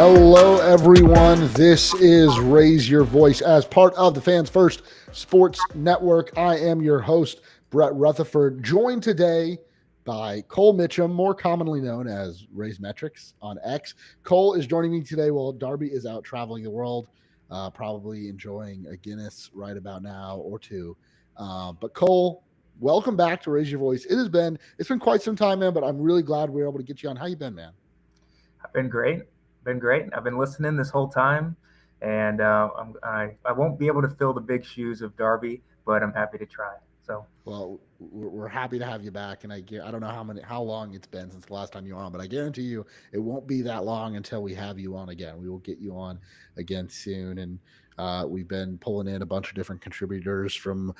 Hello, everyone. This is Raise Your Voice as part of the Fans First Sports Network. I am your host, Brett Rutherford, joined today by Cole Mitchem, more commonly known as Raise Metrics on X. Cole is joining me today while Darby is out traveling the world, probably enjoying a Guinness right about now or two. But Cole, welcome back to Raise Your Voice. It's been quite some time, man, but I'm really glad we were able to get you on. How you been, man? I've been great. I've been listening this whole time, and I won't be able to fill the big shoes of Darby, but I'm happy to try. So Well, we're happy to have you back, and I don't know how long it's been since the last time you were on, but I guarantee you it won't be that long until we have you on again. We will get you on again soon, and we've been pulling in a bunch of different contributors from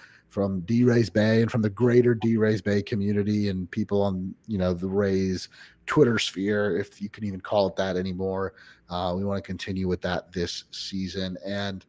D Rays Bay and from the greater D Rays Bay community, and people on the Rays Twitter sphere, if you can even call it that anymore. We want to continue with that this season, and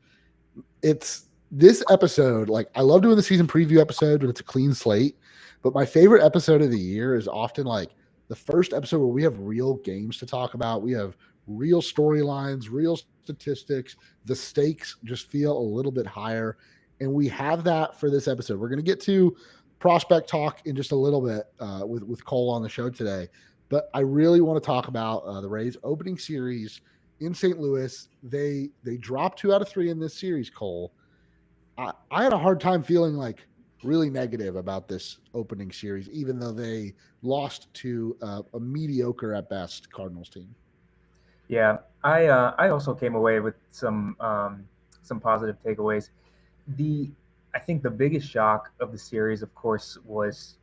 it's this episode, like I love doing the season preview episode when it's a clean slate, but my favorite episode of the year is often like the first episode where we have real games to talk about. We have real storylines, real statistics. The stakes just feel a little bit higher. And we have that for this episode. We're going to get to prospect talk in just a little bit with Cole on the show today. But I really want to talk about the Rays opening series in St. Louis. They dropped 2 out of 3 in this series, Cole. I had a hard time feeling like really negative about this opening series, even though they lost to a mediocre at best Cardinals team. yeah, I also came away with some positive takeaways. The I think the biggest shock of the series, of course, was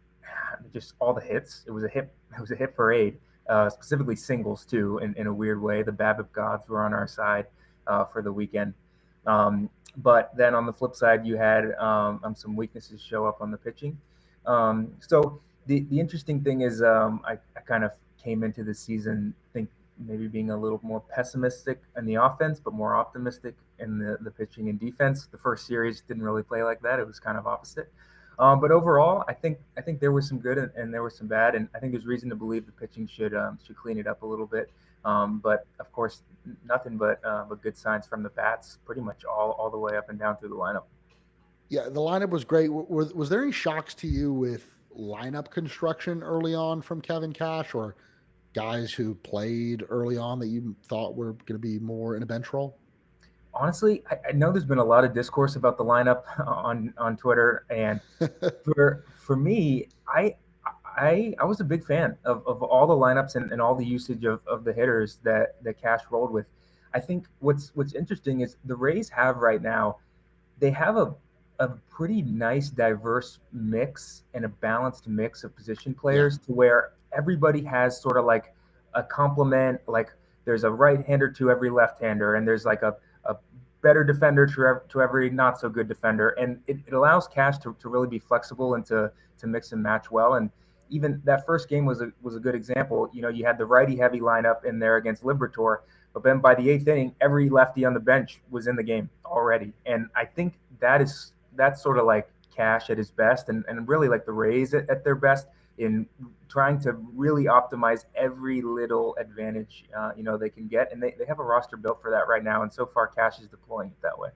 just all the hits. It was a hit parade, specifically singles too. In a weird way, the BABIP gods were on our side for the weekend. But then on the flip side, you had some weaknesses show up on the pitching. So the interesting thing is, I kind of came into the season think maybe being a little more pessimistic in the offense, but more optimistic in the pitching and defense. The first series didn't really play like that; it was kind of opposite. But overall, I think there was some good and there was some bad, and I think there's reason to believe the pitching should clean it up a little bit. But of course, nothing but good signs from the bats, pretty much all the way up and down through the lineup. Yeah, the lineup was great. Was there any shocks to you with lineup construction early on from Kevin Cash, or guys who played early on that you thought were going to be more in a bench role? Honestly, I know there's been a lot of discourse about the lineup on Twitter, and for me, I was a big fan of all the lineups and all the usage of the hitters that Cash rolled with. I think what's interesting is the Rays have right now, they have a pretty nice diverse mix and a balanced mix of position Yeah. players to where everybody has sort of like a complement. Like there's a right-hander to every left-hander, and there's like a better defender to every not so good defender, and it allows Cash to really be flexible and to mix and match well. And even that first game was a good example. You had the righty heavy lineup in there against Liberatore, but then by the eighth inning, every lefty on the bench was in the game already. And I think that's sort of like Cash at his best, and really like the Rays at their best in trying to really optimize every little advantage they can get, and they have a roster built for that right now. And so far, Cash is deploying it that way.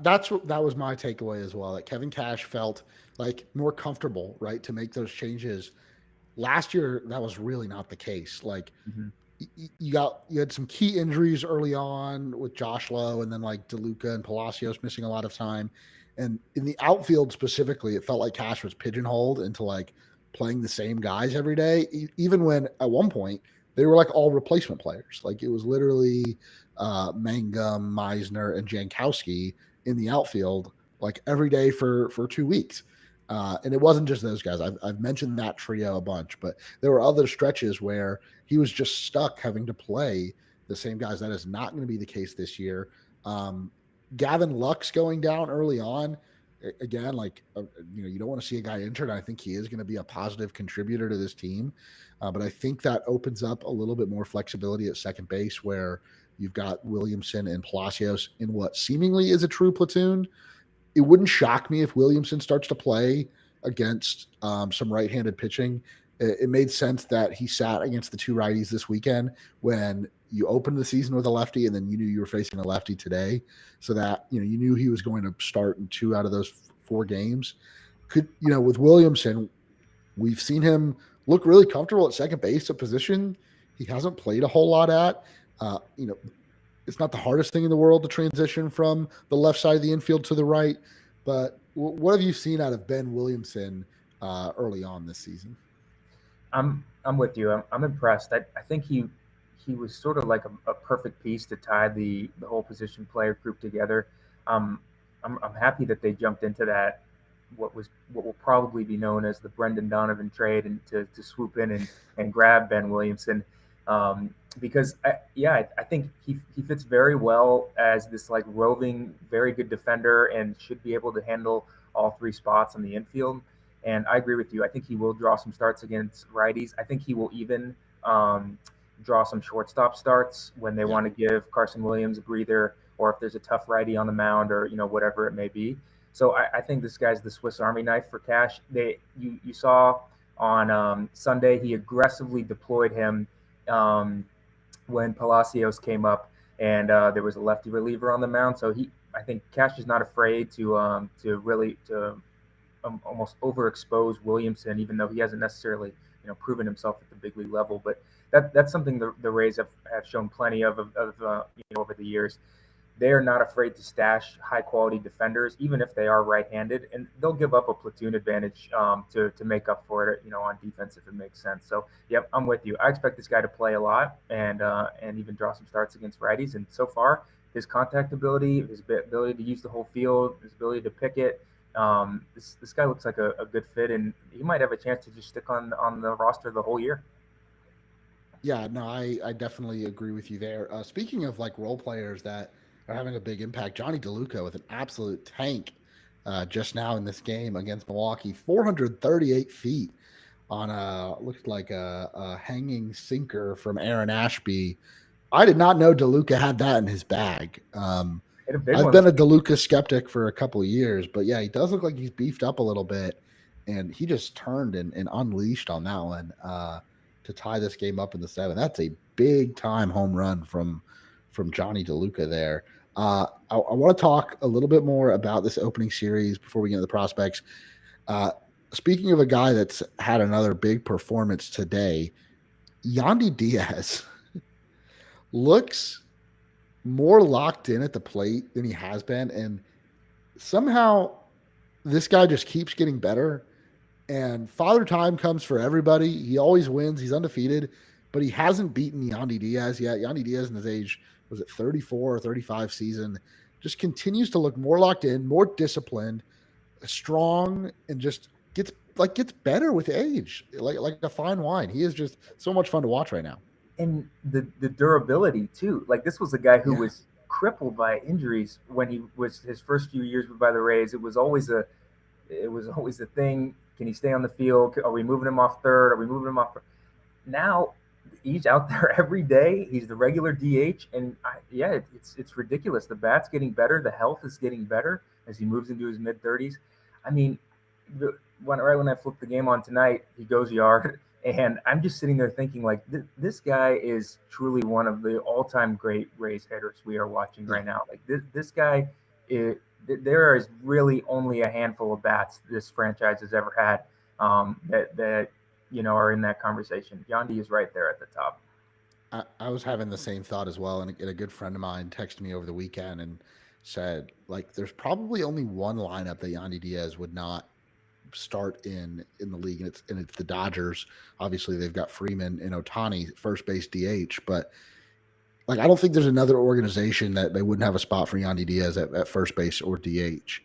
That was my takeaway as well. That Kevin Cash felt like more comfortable, right, to make those changes. Last year, that was really not the case. Like Mm-hmm. you had some key injuries early on with Josh Lowe, and then like DeLuca and Palacios missing a lot of time. And in the outfield specifically, it felt like Cash was pigeonholed into like playing the same guys every day, even when at one point they were like all replacement players. Like it was literally Mangum, Meisner, and Jankowski in the outfield like every day for 2 weeks. And it wasn't just those guys. I've mentioned that trio a bunch, but there were other stretches where he was just stuck having to play the same guys. That is not going to be the case this year. Gavin Lux going down early on. Again, like you don't want to see a guy injured. I think he is going to be a positive contributor to this team, but I think that opens up a little bit more flexibility at second base, where you've got Williamson and Palacios in what seemingly is a true platoon. It wouldn't shock me if Williamson starts to play against some right-handed pitching. It made sense that he sat against the two righties this weekend when you opened the season with a lefty, and then you knew you were facing a lefty today, so that you knew he was going to start in 2 out of those 4 games. With Williamson, we've seen him look really comfortable at second base, a position he hasn't played a whole lot at. Uh, you know, it's not the hardest thing in the world to transition from the left side of the infield to the right. But what have you seen out of Ben Williamson early on this season? I'm with you. I'm impressed. I think he was sort of like a perfect piece to tie the whole position player group together. Um, I'm happy that they jumped into that what will probably be known as the Brendan Donovan trade and to swoop in and grab Ben Williamson. Because I think he fits very well as this like roving, very good defender and should be able to handle all 3 spots on the infield. And I agree with you. I think he will draw some starts against righties. I think he will even draw some shortstop starts when they want to give Carson Williams a breather, or if there's a tough righty on the mound, or whatever it may be. So I think this guy's the Swiss Army knife for Cash. You saw on Sunday he aggressively deployed him when Palacios came up, and there was a lefty reliever on the mound. So I think Cash is not afraid to really almost overexpose Williamson, even though he hasn't necessarily proven himself at the big league level. But that's something the Rays have shown plenty of over the years. They are not afraid to stash high quality defenders, even if they are right-handed, and they'll give up a platoon advantage to make up for it, on defense if it makes sense. So, yep, I'm with you. I expect this guy to play a lot and even draw some starts against righties. And so far, his contact ability, his ability to use the whole field, his ability to pick it, this guy looks like a good fit, and he might have a chance to just stick on the roster the whole year. Yeah, no, I definitely agree with you there. Speaking of like role players that are having a big impact, Johnny DeLuca with an absolute tank just now in this game against Milwaukee, 438 feet on looked like a hanging sinker from Aaron Ashby. I did not know DeLuca had that in his bag. I've been a DeLuca skeptic for a couple of years, but yeah, he does look like he's beefed up a little bit, and he just turned and unleashed on that one to tie this game up in the 7th. That's a big time home run from Johnny DeLuca there. I want to talk a little bit more about this opening series before we get into the prospects. Speaking of a guy that's had another big performance today, Yandy Diaz looks more locked in at the plate than he has been, and somehow this guy just keeps getting better. And Father Time comes for everybody. He always wins. He's undefeated, but he hasn't beaten Yandy Diaz yet. Yandy Diaz in his age, was it 34 or 35 season, just continues to look more locked in, more disciplined, strong, and just gets better with age, like a fine wine. He is just so much fun to watch right now. And the durability too. Like, this was a guy who was crippled by injuries when he was his first few years by the Rays. It was always a thing. Can he stay on the field? Are we moving him off third? Are we moving him off? Now he's out there every day. He's the regular DH, and it's ridiculous. The bat's getting better. The health is getting better as he moves into his mid-30s. I mean, when I flipped the game on tonight, he goes yard, and I'm just sitting there thinking, like, this guy is truly one of the all-time great Rays hitters we are watching right now. Like, this guy is. There is really only a handful of bats this franchise has ever had that are in that conversation. Yandy is right there at the top. I was having the same thought as well, and a good friend of mine texted me over the weekend and said, like, there's probably only one lineup that Yandy Diaz would not start in the league, and it's the Dodgers. Obviously, they've got Freeman and Ohtani, first base DH, but like, I don't think there's another organization that they wouldn't have a spot for Yandy Diaz at first base or DH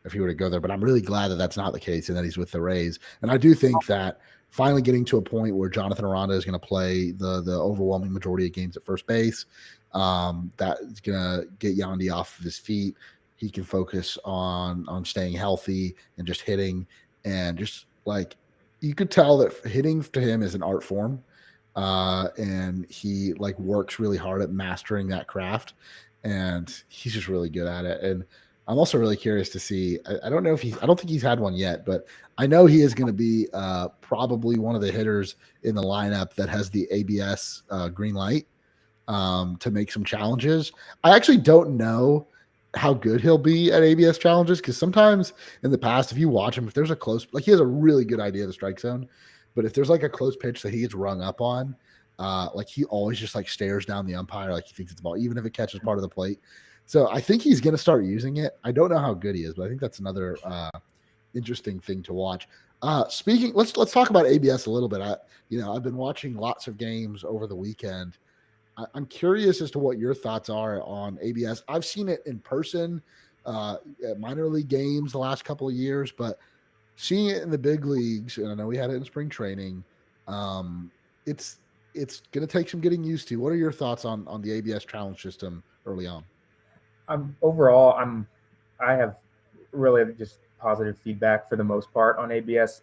if he were to go there. But I'm really glad that that's not the case and that he's with the Rays. And I do think that finally getting to a point where Jonathan Aranda is going to play the overwhelming majority of games at first base, that is going to get Yandy off of his feet. He can focus on staying healthy and just hitting. And just, like, you could tell that hitting to him is an art form. And he, like, works really hard at mastering that craft, and he's just really good at it. And I'm also really curious to see, I don't think he's had one yet, but I know he is going to be probably one of the hitters in the lineup that has the ABS green light. to make some challenges. I actually don't know how good he'll be at ABS challenges because sometimes in the past, if you watch him, if there's a close, like he has a really good idea of the strike zone, but if there's like a close pitch that he gets rung up on, like he always just like stares down the umpire like he thinks it's a ball, even if it catches part of the plate. So I think he's going to start using it. I don't know how good he is, but I think that's another interesting thing to watch. Speaking, let's talk about ABS a little bit. I've been watching lots of games over the weekend. I'm curious as to what your thoughts are on ABS. I've seen it in person at minor league games the last couple of years, but seeing it in the big leagues, and I know we had it in spring training, um, it's it's going to take some getting used to. What are your thoughts on the ABS challenge system early on? Overall, I have really just positive feedback for the most part on ABS.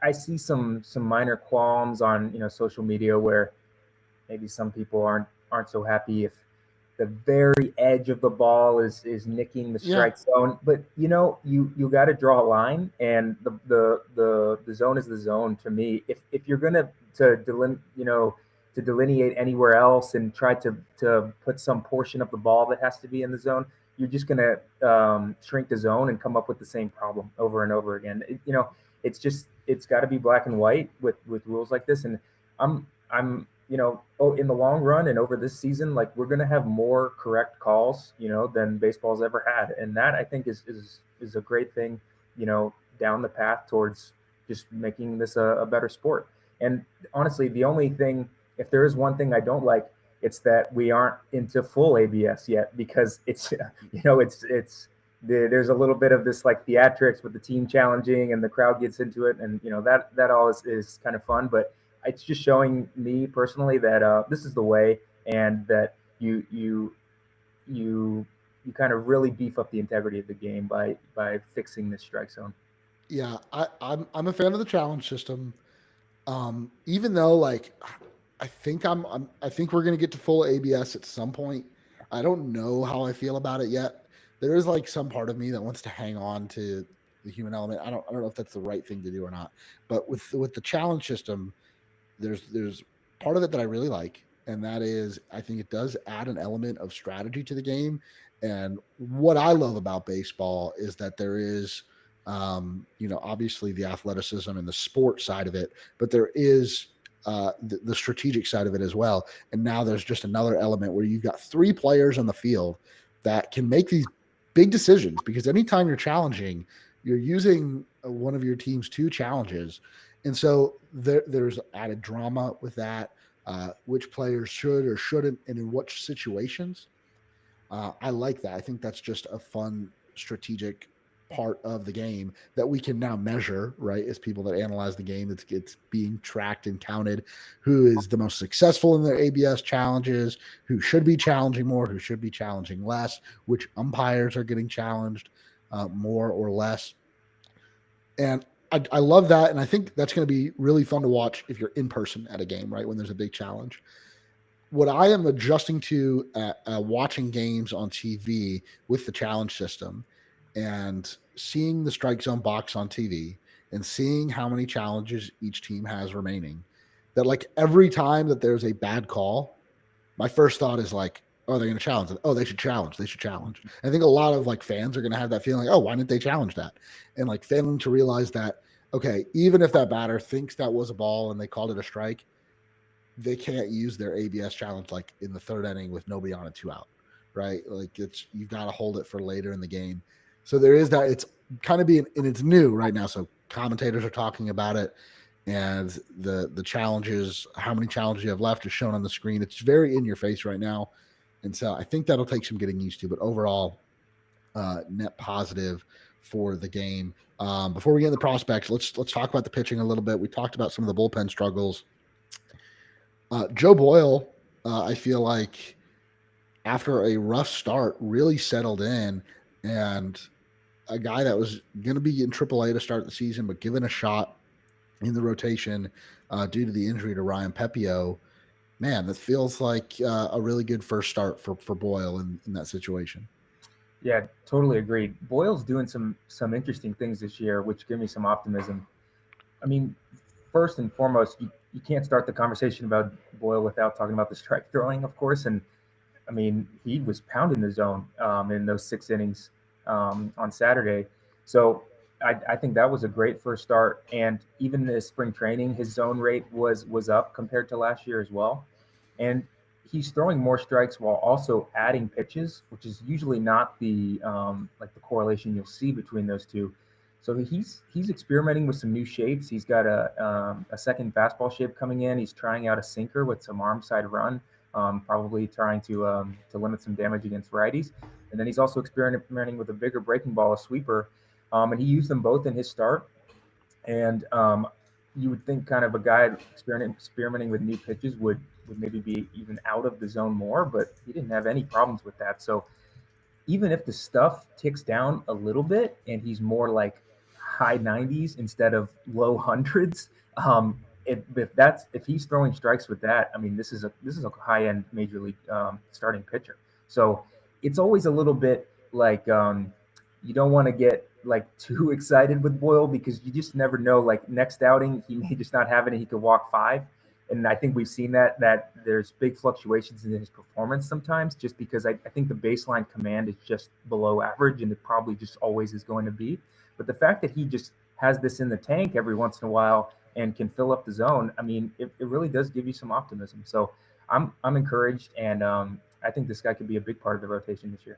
I see some minor qualms on social media where maybe some people aren't so happy if the very edge of the ball is nicking the Yeah, strike zone. But you got to draw a line, and the zone is the zone to me. If you're gonna to delineate anywhere else and try to put some portion of the ball that has to be in the zone, you're just gonna shrink the zone and come up with the same problem over and over again. It's got to be black and white with rules like this, and I'm in the long run and over this season, like we're going to have more correct calls, than baseball's ever had. And that I think is a great thing, down the path towards just making this a better sport. And honestly, the only thing, if there is one thing I don't like, it's that we aren't into full ABS yet because it's, there's a little bit of this like theatrics with the team challenging and the crowd gets into it. And, that all is kind of fun, but it's just showing me personally that this is the way, and that you kind of really beef up the integrity of the game by fixing this strike zone. yeah. I'm a fan of the challenge system. Even though like I think we're gonna get to full ABS at some point. I don't know how I feel about it yet. There is like some part of me that wants to hang on to the human element. I don't know if that's the right thing to do or not. But with the challenge system, there's part of it that I really like, and that is I think it does add an element of strategy to the game. And what I love about baseball is that there is, obviously the athleticism and the sport side of it, but there is the strategic side of it as well. And now there's just another element where you've got three players on the field that can make these big decisions because anytime you're challenging, you're using one of your team's two challenges, and so there's added drama with that. Which players should or shouldn't, and in what situations. I like that. I think that's just a fun strategic part of the game that we can now measure, right? As people that analyze the game, it's being tracked and counted. Who is the most successful in their ABS challenges? Who should be challenging more? Who should be challenging less? Which umpires are getting challenged more or less? And I love that, and I think that's going to be really fun to watch if you're in person at a game, right? When there's a big challenge. What I am adjusting to watching games on TV with the challenge system and seeing the strike zone box on TV and seeing how many challenges each team has remaining, that like every time that there's a bad call, my first thought is like, oh, they're going to challenge it. Oh, they should challenge. They should challenge. I think a lot of like fans are going to have that feeling, like, oh, why didn't they challenge that? And like failing to realize that, okay, even if that batter thinks that was a ball and they called it a strike, they can't use their ABS challenge like in the third inning with nobody on and two out, right? Like you've got to hold it for later in the game. So there is that. It's kind of being, and it's new right now. So commentators are talking about it, and the challenges, how many challenges you have left, is shown on the screen. It's very in your face right now, and so I think that'll take some getting used to. But overall, net positive for the game. Before we get into the prospects, let's talk about the pitching a little bit. We talked about some of the bullpen struggles. Joe Boyle, I feel like after a rough start, really settled in, and a guy that was going to be in AAA to start the season, but given a shot in the rotation due to the injury to Ryan Pepio. Man, that feels like a really good first start for Boyle in that situation. Yeah, totally agreed. Boyle's doing some interesting things this year, which give me some optimism. I mean, first and foremost, you can't start the conversation about Boyle without talking about the strike throwing, of course. And I mean, he was pounding the zone in those 6 innings on Saturday. So I think that was a great first start. And even the spring training, his zone rate was up compared to last year as well. And he's throwing more strikes while also adding pitches, which is usually not the like the correlation you'll see between those two. So he's experimenting with some new shapes. He's got a second fastball shape coming in. He's trying out a sinker with some arm side run, probably trying to limit some damage against righties. And then he's also experimenting with a bigger breaking ball, a sweeper, and he used them both in his start. And you would think kind of a guy experimenting with new pitches would maybe be even out of the zone more, but he didn't have any problems with that. So even if the stuff ticks down a little bit and he's more like high 90s instead of low hundreds, if he's throwing strikes with that, I mean this is a high end major league starting pitcher. So it's always a little bit like you don't want to get like too excited with Boyle because you just never know. Like next outing, he may just not have it, and he could walk five. And I think we've seen that there's big fluctuations in his performance sometimes, just because I think the baseline command is just below average, and it probably just always is going to be. But the fact that he just has this in the tank every once in a while and can fill up the zone, I mean, it really does give you some optimism. So I'm encouraged, and I think this guy could be a big part of the rotation this year.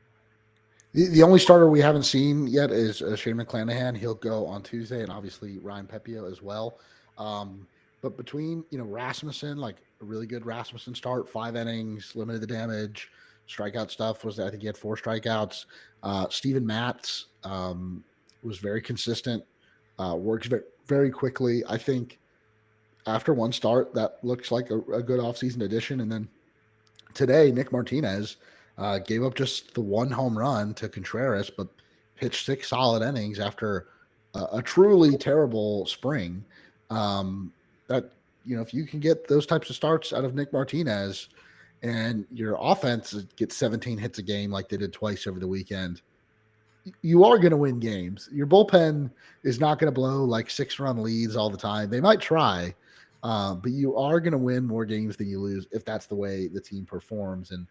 The only starter we haven't seen yet is Shane McClanahan. He'll go on Tuesday, and obviously Ryan Pepio as well. Um, but between Rasmussen, like a really good Rasmussen start, 5 innings, limited the damage, strikeout stuff was I think he had 4 strikeouts. Steven Matz was very consistent, works very, very quickly. I think after one start, that looks like a good offseason addition. And then today, Nick Martinez gave up just the one home run to Contreras, but pitched 6 solid innings after a truly terrible spring. That if you can get those types of starts out of Nick Martinez, and your offense gets 17 hits a game like they did twice over the weekend, you are going to win games. Your bullpen is not going to blow like 6-run leads all the time. They might try, but you are going to win more games than you lose if that's the way the team performs. And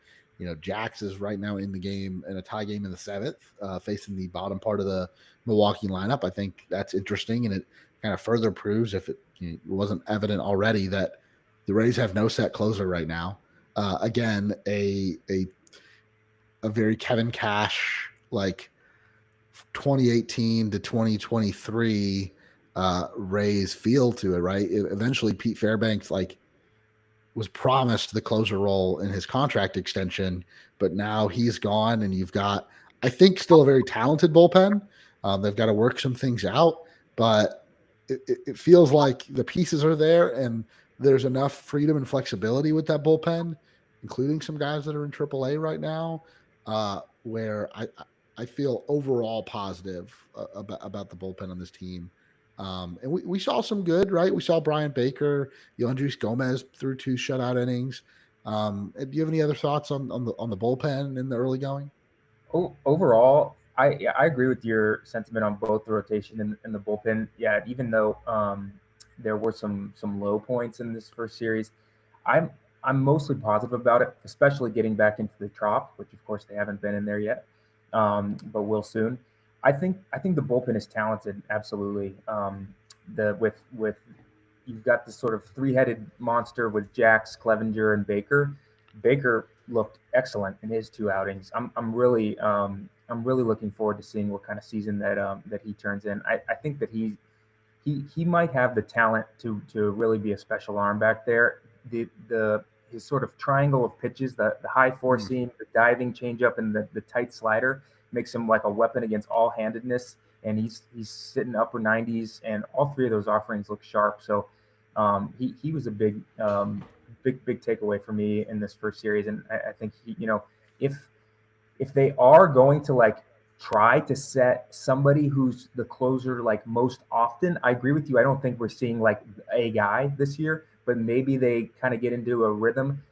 Jax is right now in the game in a tie game in the 7th, facing the bottom part of the Milwaukee lineup. I think that's interesting, and it kind of further proves, if it wasn't evident already, that the Rays have no set closer right now. Again, a very Kevin Cash like 2018 to 2023 Rays feel to it, right? Eventually, Pete Fairbanks was promised the closer role in his contract extension, but now he's gone, and you've got, I think, still a very talented bullpen. They've got to work some things out, but it feels like the pieces are there, and there's enough freedom and flexibility with that bullpen, including some guys that are in AAA right now, where I feel overall positive about the bullpen on this team. And we saw some good, right? We saw Brian Baker, Yandris Gomez threw 2 shutout innings. Do you have any other thoughts on the bullpen in the early going? Overall, I agree with your sentiment on both the rotation and the bullpen. Yeah, even though there were some low points in this first series, I'm I'm mostly positive about it, especially getting back into the Trop, which of course they haven't been in there yet, but will soon. I think the bullpen is talented, absolutely. The with you've got this sort of three-headed monster with Jax, Clevenger, and Baker. Baker looked excellent in his 2 outings. I'm really looking forward to seeing what kind of season that he turns in. I think that he might have the talent to really be a special arm back there. The his sort of triangle of pitches, the high four seam, the diving changeup, and the tight slider makes him like a weapon against all handedness. And he's sitting upper 90s, and all three of those offerings look sharp. So he was a big takeaway for me in this first series. And I think if they are going to like try to set somebody who's the closer like most often, I agree with you. I don't think we're seeing like a guy this year, but maybe they kind of get into a rhythm.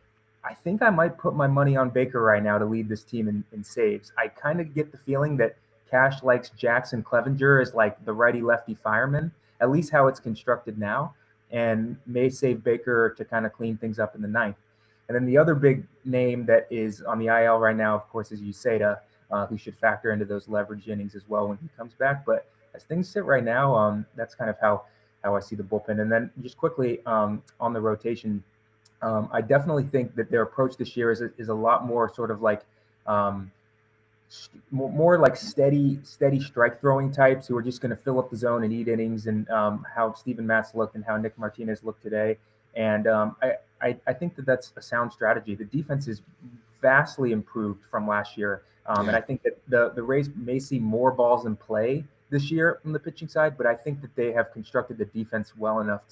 I think I might put my money on Baker right now to lead this team in saves. I kind of get the feeling that Cash likes Jackson Clevenger as like the righty lefty fireman, at least how it's constructed now. and may save Baker to kind of clean things up in the ninth. And then the other big name that is on the IL right now, of course, is Uceda, who should factor into those leverage innings as well when he comes back. But as things sit right now, that's kind of how I see the bullpen. And then just quickly on the rotation, I definitely think that their approach this year is a lot more sort of like um, more like steady strike throwing types who are just going to fill up the zone and eat innings. And how Steven Matz looked and how Nick Martinez looked today. And I think that that's a sound strategy. The defense is vastly improved from last year, and Yeah. I think that the Rays may see more balls in play this year from the pitching side. But I think that they have constructed the defense well enough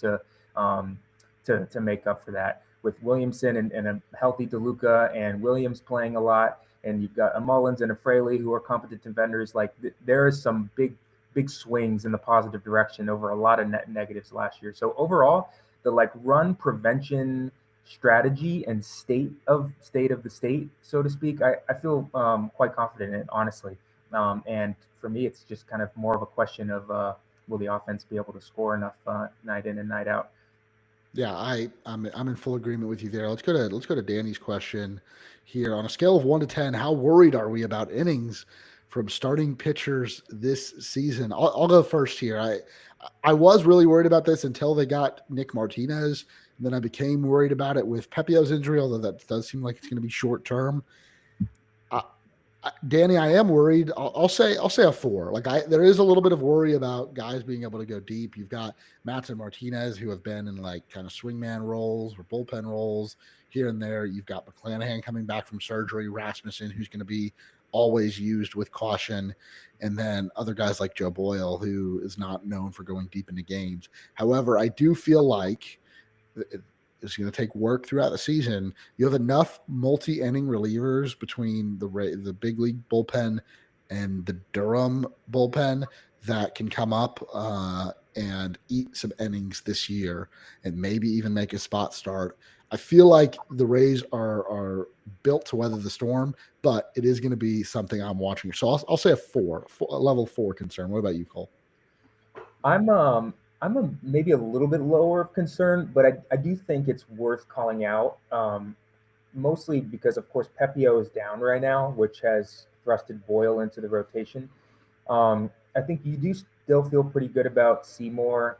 um, to make up for that with Williamson and a healthy DeLuca and Williams playing a lot, and you've got a Mullins and a Fraley who are competent defenders. Like there is some big swings in the positive direction over a lot of net negatives last year. So overall, the like run prevention strategy and state of the state, so to speak, I feel quite confident in it, honestly. And for me, it's just kind of more of a question of will the offense be able to score enough night in and night out. Yeah, I'm in full agreement with you there. Let's go to Danny's question here. On a scale of 1 to 10, how worried are we about innings from starting pitchers this season? I'll go first here. I was really worried about this until they got Nick Martinez. And then I became worried about it with Pepio's injury, although that does seem like it's going to be short term. Danny, I am worried. I'll say a 4. Like there is a little bit of worry about guys being able to go deep. You've got Matz and Martinez who have been in like kind of swingman roles or bullpen roles here and there. You've got McClanahan coming back from surgery, Rasmussen who's going to be always used with caution, and then other guys like Joe Boyle who is not known for going deep into games. However, I do feel like it's going to take work throughout the season. You have enough multi-inning relievers between the big league bullpen and the Durham bullpen that can come up and eat some innings this year and maybe even make a spot start. I feel like the Rays are built to weather the storm, but it is going to be something I'm watching. So I'll say a level 4 concern. What about you, Cole? I'm maybe a little bit lower of concern, but I do think it's worth calling out. Mostly because, of course, Pepio is down right now, which has thrusted Boyle into the rotation. I think you do still feel pretty good about Seymour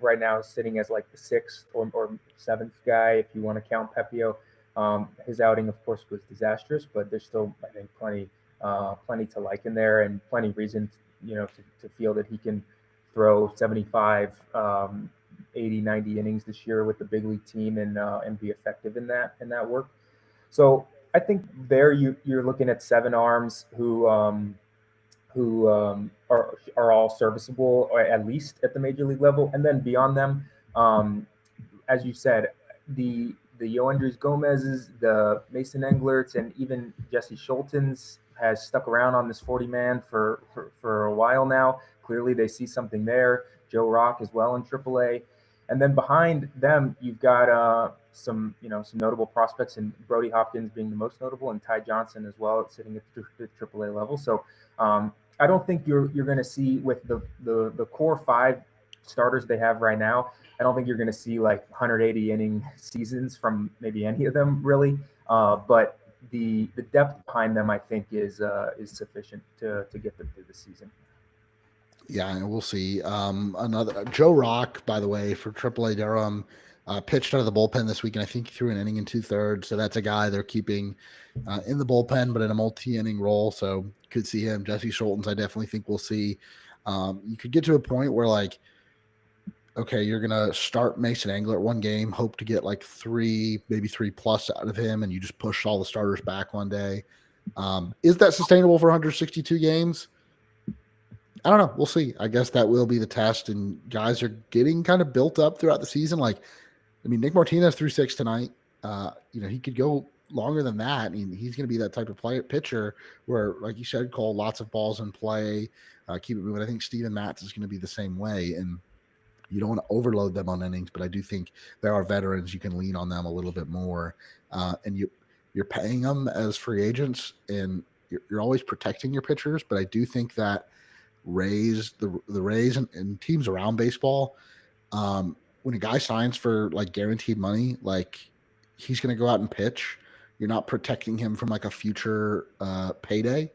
right now, sitting as like the sixth or seventh guy, if you want to count Pepio. His outing, of course, was disastrous, but there's still, I think, plenty to like in there, and plenty reason, to feel that he can throw 75, 80, 90 innings this year with the big league team and be effective in that work. So I think there you're looking at 7 arms who are all serviceable, or at least at the major league level, and then beyond them, as you said, the Yoendrys Gomez's, the Mason Englerts, and even Jesse Schulten's has stuck around on this 40-man for a while now. Clearly, they see something there. Joe Rock as well in AAA. And then behind them, you've got some notable prospects, and Brody Hopkins being the most notable, and Ty Johnson as well, sitting at the AAA level. So I don't think you're going to see, with the core 5 starters they have right now, I don't think you're going to see like 180 inning seasons from maybe any of them really. But the depth behind them, I think, is sufficient to get them through the season. Yeah, and we'll see. Another Joe Rock, by the way, for AAA Durham, pitched out of the bullpen this week, and I think he threw an inning and 2/3. So that's a guy they're keeping in the bullpen, but in a multi-inning role. So could see him. Jesse Schultens, I definitely think we'll see. You could get to a point where, like, okay, you're gonna start Mason Englert 1 game, hope to get like 3, maybe 3+ out of him, and you just push all the starters back one day. Is that sustainable for 162 games? I don't know. We'll see. I guess that will be the test. And guys are getting kind of built up throughout the season. Like, I mean, Nick Martinez threw 6 tonight. He could go longer than that. I mean, he's going to be that type of pitcher where, like you said, Cole, lots of balls in play, keep it moving. I think Steven Matz is going to be the same way. And you don't want to overload them on innings, but I do think there are veterans you can lean on them a little bit more. And you're paying them as free agents, and you're always protecting your pitchers. But I do think that the Rays and teams around baseball when a guy signs for like guaranteed money, like he's going to go out and pitch. You're not protecting him from like a future payday.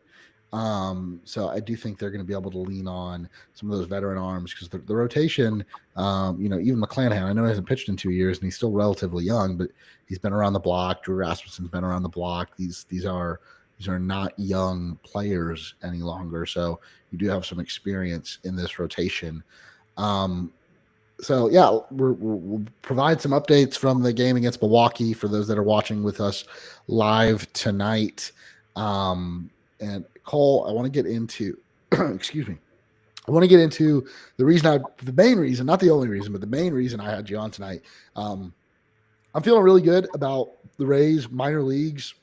So I do think they're going to be able to lean on some of those veteran arms because the rotation, even McClanahan, I know he hasn't pitched in 2 years and he's still relatively young, but he's been around the block. Drew Rasmussen's been around the block. These are not young players any longer. So you do have some experience in this rotation. So yeah, we'll provide some updates from the game against Milwaukee for those that are watching with us live tonight. And Cole, I want to get into, excuse me, I want to get into the main reason, not the only reason, but the main reason I had you on tonight. I'm feeling really good about the Rays minor leagues,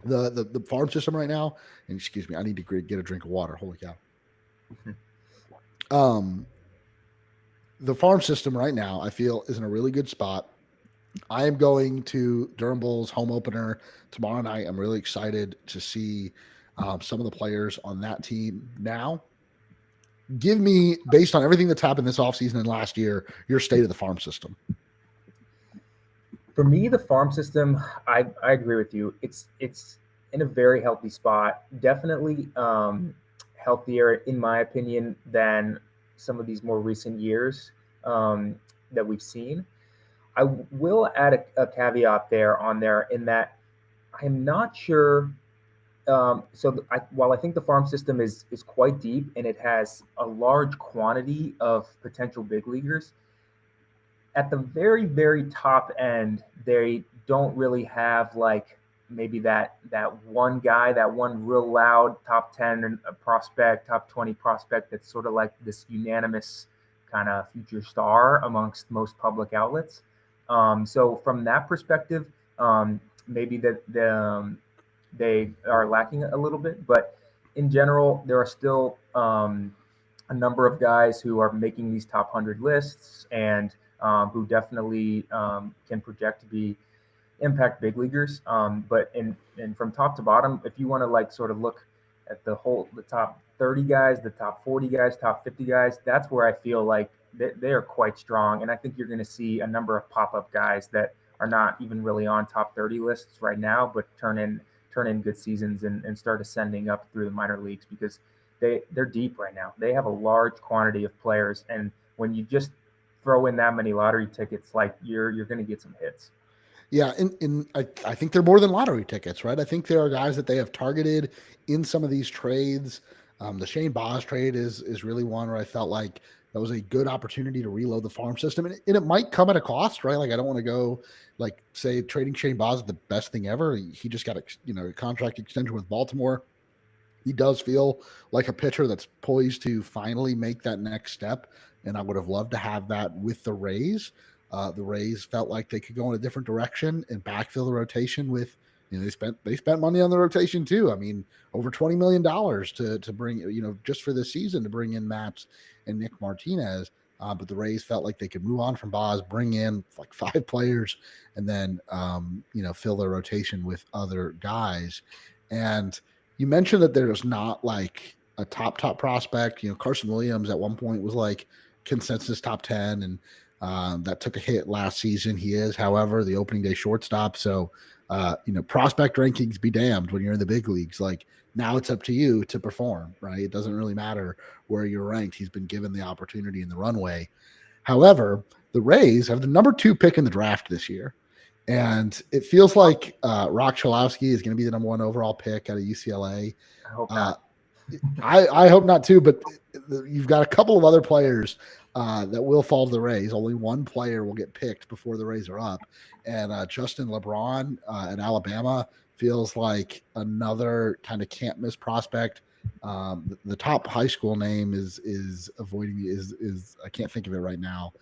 the farm system right now. And excuse me, I need to get a drink of water. Holy cow. The farm system right now, I feel, is in a really good spot. I am going to Durham Bulls home opener tomorrow night. I'm really excited to see some of the players on that team now. Give me, based on everything that's happened this offseason and last year, your state of the farm system. For me, the farm system, I agree with you. It's in a very healthy spot. Definitely healthier, in my opinion, than some of these more recent years that we've seen. I will add a caveat on there in that I'm not sure. While I think the farm system is quite deep and it has a large quantity of potential big leaguers, at the very, very top end, they don't really have like maybe that one guy, that one real loud top 10 prospect, top 20 prospect that's sort of like this unanimous kind of future star amongst most public outlets. So from that perspective, maybe they are lacking a little bit, but in general, there are still a number of guys who are making these top 100 lists and who definitely can project to be impact big leaguers. But from top to bottom, if you want to like sort of look at the top 30 guys, the top 40 guys, top 50 guys, that's where I feel like they are quite strong. And I think you're going to see a number of pop-up guys that are not even really on top 30 lists right now, but turn in good seasons and start ascending up through the minor leagues because they're deep right now. They have a large quantity of players. And when you just throw in that many lottery tickets, like you're going to get some hits. Yeah, I think they're more than lottery tickets, right? I think there are guys that they have targeted in some of these trades. The Shane Baz trade is really one where I felt like that was a good opportunity to reload the farm system, and it might come at a cost, right? Like I don't want to go like say trading Shane Baz is the best thing ever. He just got a contract extension with Baltimore. He does feel like a pitcher that's poised to finally make that next step, and I would have loved to have that with the Rays. The Rays felt like they could go in a different direction and backfill the rotation with, they spent money on the rotation too. I mean, over $20 million to bring, just for this season to bring in Matz and Nick Martinez. But the Rays felt like they could move on from Baz, bring in like 5 players, and then fill their rotation with other guys. And you mentioned that there's not like a top prospect. Carson Williams at one point was like consensus top 10, and that took a hit last season. He is, however, the opening day shortstop. So, prospect rankings be damned when you're in the big leagues. Like now it's up to you to perform, right? It doesn't really matter where you're ranked. He's been given the opportunity in the runway. However, the Rays have the number 2 pick in the draft this year. And it feels like Rock Chalowski is going to be the number 1 overall pick out of UCLA. I hope not. I hope not too, but you've got a couple of other players that will fall to the Rays. Only one player will get picked before the Rays are up. And Justin LeBron at Alabama feels like another kind of can't miss prospect. The top high school name is avoiding me is I can't think of it right now,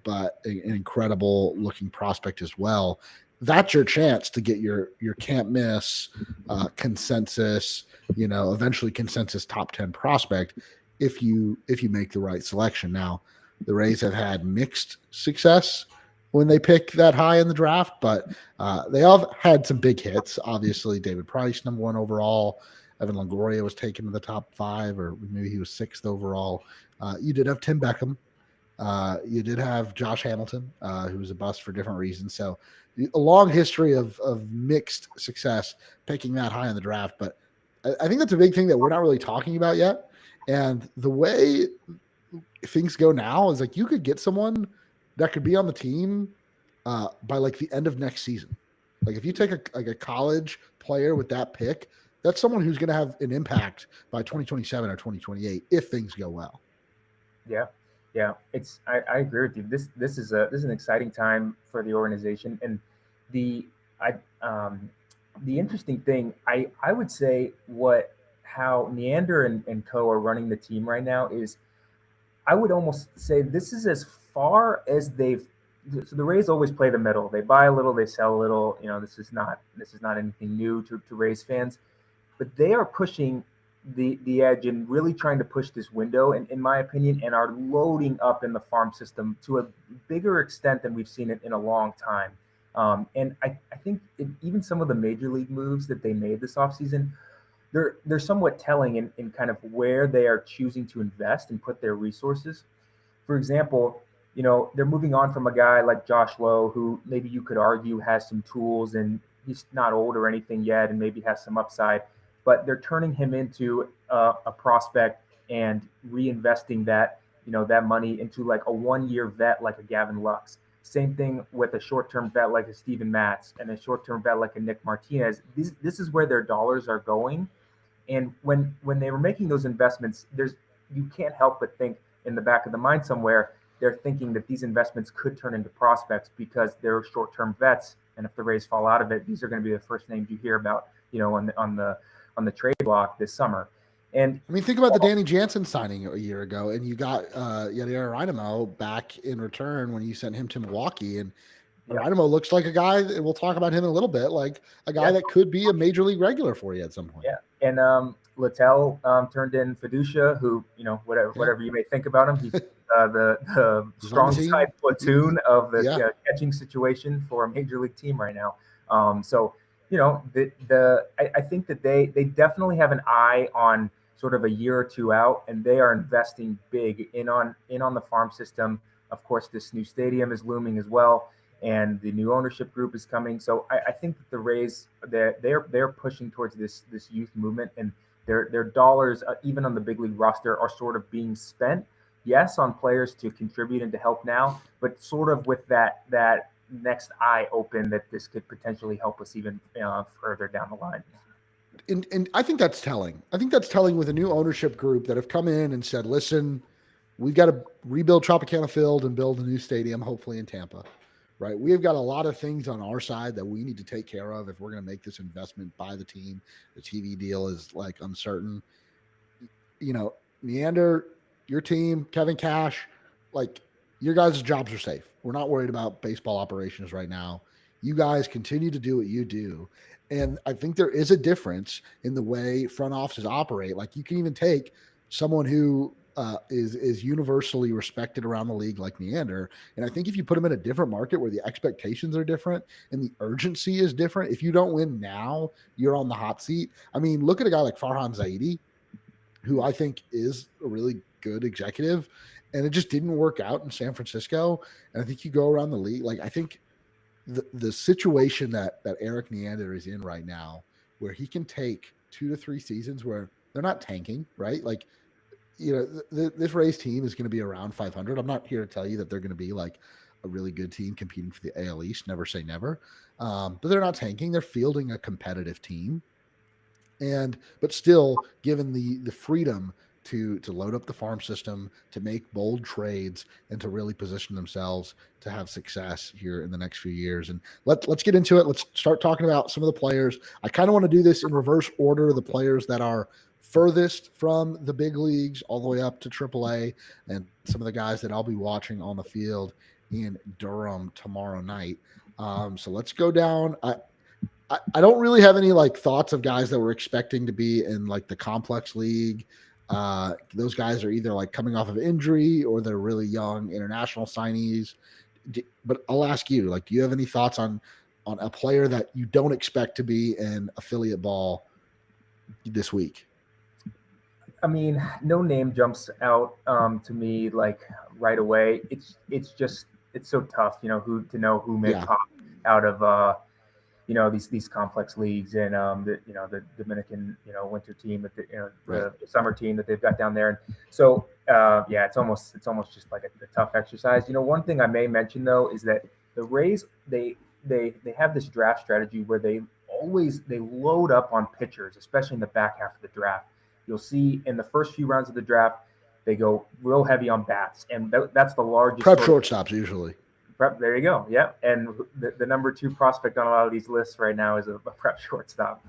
but an incredible looking prospect as well. That's your chance to get your can't miss consensus, eventually consensus top 10 prospect if you make the right selection. Now, the Rays have had mixed success when they pick that high in the draft, but they all had some big hits. Obviously, David Price, number 1 overall. Evan Longoria was taken to the top 5, or maybe he was 6th overall. You did have Tim Beckham, You did have Josh Hamilton, who was a bust for different reasons. So a long history of mixed success picking that high in the draft. But I think that's a big thing that we're not really talking about yet. And the way things go now is like you could get someone that could be on the team by like the end of next season. Like if you take a college player with that pick, that's someone who's going to have an impact by 2027 or 2028 if things go well. Yeah, yeah. I agree with you. This is an exciting time for the organization, and the I the interesting thing I would say what how Neander and Co are running the team right now is I would almost say this is as far as they've. So the Rays always play the middle. They buy a little, they sell a little. This is not anything new to Rays fans, but they are pushing the edge and really trying to push this window, in my opinion, and are loading up in the farm system to a bigger extent than we've seen it in a long time. And I think even some of the major league moves that they made this offseason, they're somewhat telling in kind of where they are choosing to invest and put their resources. For example, they're moving on from a guy like Josh Lowe, who maybe you could argue has some tools and he's not old or anything yet, and maybe has some upside, but they're turning him into a prospect and reinvesting that money into like a 1 year vet like a Gavin Lux. Same thing with a short-term vet like a Steven Matz and a short-term vet like a Nick Martinez. This is where their dollars are going, and when they were making those investments, you can't help but think in the back of the mind somewhere they're thinking that these investments could turn into prospects because they're short-term vets, and if the Rays fall out of it, these are going to be the first names you hear about, on the trade block this summer. And I mean, think about the Danny Jansen signing a year ago, and you got Yadier Reinamo back in return when you sent him to Milwaukee, and yeah, Reinamo looks like a guy that we'll talk about him in a little bit, like a guy yeah, that could be a major league regular for you at some point. yeah. And Littell turned in Fiducia, who Yeah, whatever you may think about him, he's the he's on the strong side team. platoon of the Yeah, catching situation for a major league team right now. So I think that they definitely have an eye on sort of a year or two out, and they are investing big in on the farm system. Of course, this new stadium is looming as well, and the new ownership group is coming. So I think that the Rays they're pushing towards this youth movement, and their dollars, even on the big league roster, are sort of being spent. Yes, on players to contribute and to help now, but sort of with that next eye open that this could potentially help us even further down the line. and I think that's telling. I think that's telling with a new ownership group that have come in and said, "Listen, we've got to rebuild Tropicana Field and build a new stadium, hopefully in Tampa." Right? We've got a lot of things on our side that we need to take care of if we're going to make this investment by the team. The TV deal is like uncertain. Neander, your team, Kevin Cash, like your guys' jobs are safe. We're not worried about baseball operations right now. You guys continue to do what you do. And I think there is a difference in the way front offices operate. Like you can even take someone who is universally respected around the league like Neander. And I think if you put him in a different market where the expectations are different and the urgency is different, if you don't win now, you're on the hot seat. I mean, look at a guy like Farhan Zaidi, who I think is a really good executive, and it just didn't work out in San Francisco. And I think you go around the league, like I think the situation that Eric Neander is in right now, where he can take 2 to 3 seasons where they're not tanking, right? Like this Rays team is going to be around 500. I'm not here to tell you that they're going to be like a really good team competing for the AL East. Never say never, but they're not tanking. They're fielding a competitive team, but still given the freedom to load up the farm system, to make bold trades, and to really position themselves to have success here in the next few years. And let's get into it. Let's start talking about some of the players. I kind of want to do this in reverse order, the players that are furthest from the big leagues all the way up to AAA, and some of the guys that I'll be watching on the field in Durham tomorrow night. So let's go down. I don't really have any like thoughts of guys that we're expecting to be in like the complex league. Those guys are either like coming off of injury or they're really young international signees. But I'll ask you, like, do you have any thoughts on a player that you don't expect to be in affiliate ball this week? I mean, no name jumps out to me like right away. It's so tough, who may Yeah, pop out of these complex leagues and the Dominican winter team that right. the summer team that they've got down there. And so yeah, it's almost just like a tough exercise. One thing I may mention though is that the Rays they have this draft strategy where they load up on pitchers, especially in the back half of the draft. You'll see in the first few rounds of the draft they go real heavy on bats, and that's the largest Prep sort of shortstops usually. prep. There you go. Yep. And the number two prospect on a lot of these lists right now is a prep shortstop,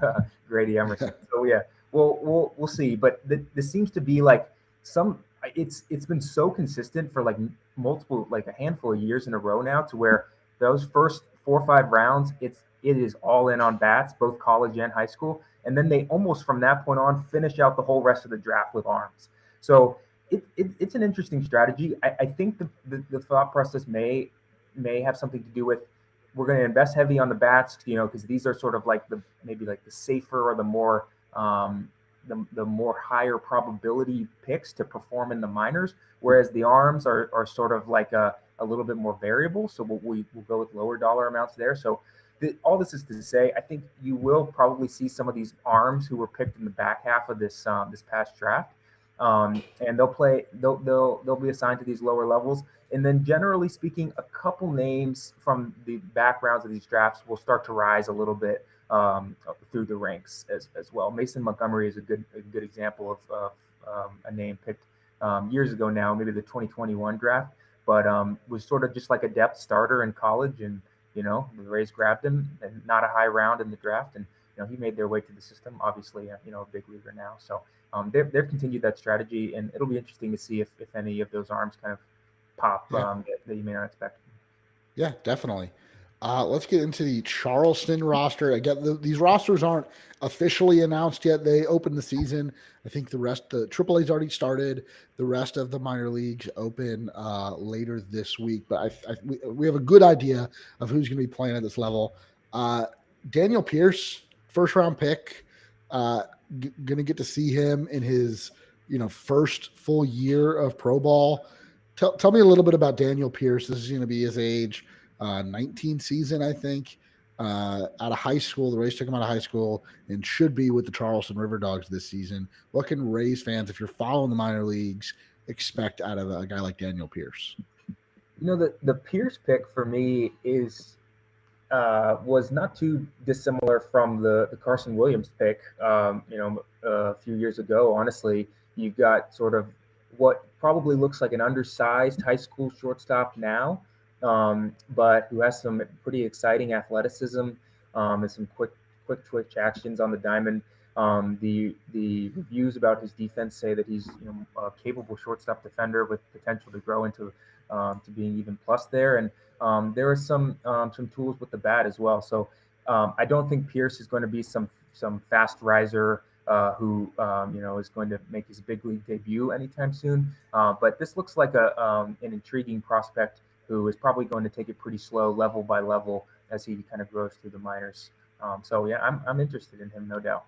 Grady Emerson. So yeah, we'll see. But this seems to be like some. It's been so consistent for like multiple, like a handful of years in a row now, to where those first 4 or 5 rounds, it is all in on bats, both college and high school, and then they almost from that point on finish out the whole rest of the draft with arms. So it's an interesting strategy. I think the thought process may have something to do with we're going to invest heavy on the bats, because these are sort of like maybe like the safer or the more higher probability picks to perform in the minors, whereas the arms are sort of like a little bit more variable. So we'll go with lower dollar amounts there. So all this is to say, I think you will probably see some of these arms who were picked in the back half of this past draft, and they'll be assigned to these lower levels. And then generally speaking, a couple names from the backgrounds of these drafts will start to rise a little bit through the ranks as well. Mason Montgomery is a good example of a name picked years ago now, maybe the 2021 draft, but was sort of just like a depth starter in college, and the Rays grabbed him, and not a high round in the draft, and he made their way to the system. Obviously, a big leaguer now, so they've continued that strategy, and it'll be interesting to see if any of those arms kind of pop Yeah, that you may not expect. yeah, definitely. Let's get into the Charleston roster. Again, these rosters aren't officially announced yet. They opened the season. I think the AAA's already started. The rest of the minor leagues open later this week. But we have a good idea of who's going to be playing at this level. Uh, Daniel Pierce, first round pick. Uh, going to get to see him in his first full year of pro ball. Tell me a little bit about Daniel Pierce. This is going to be his age 19 season, I think, out of high school. The Rays took him out of high school and should be with the Charleston River Dogs this season. What can Rays fans, if you're following the minor leagues, expect out of a guy like Daniel Pierce? The Pierce pick for me was not too dissimilar from the Carson Williams pick. A few years ago, honestly, you got sort of what probably looks like an undersized high school shortstop now, but who has some pretty exciting athleticism, and some quick twitch actions on the diamond. The reviews about his defense say that he's a capable shortstop defender with potential to grow into to being even plus there, and there are some tools with the bat as well. So I don't think Pierce is going to be some fast riser who is going to make his big league debut anytime soon. But this looks like an intriguing prospect who is probably going to take it pretty slow, level by level, as he kind of grows through the minors. So yeah, I'm interested in him, no doubt.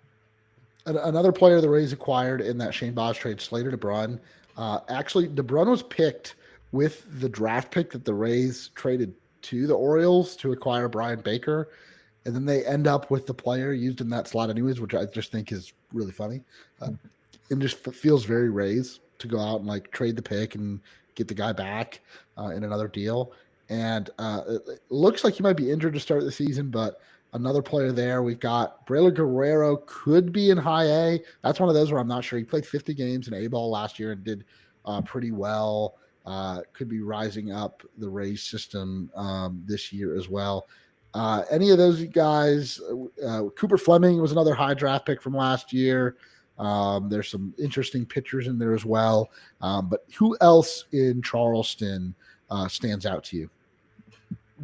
Another player the Rays acquired in that Shane Baz trade, Slater DeBrun. Actually, DeBrun was picked with the draft pick that the Rays traded to the Orioles to acquire Brian Baker. And then they end up with the player used in that slot anyways, which I just think is really funny. And just feels very Rays to go out and like trade the pick and get the guy back in another deal. And it looks like he might be injured to start the season, but another player there. We've got Braylon Guerrero could be in high A. That's one of those where I'm not sure. He played 50 games in A ball last year and did pretty well. Could be rising up the Rays system this year as well. Any of those guys? Cooper Fleming was another high draft pick from last year. There's some interesting pitchers in there as well. But who else in Charleston stands out to you?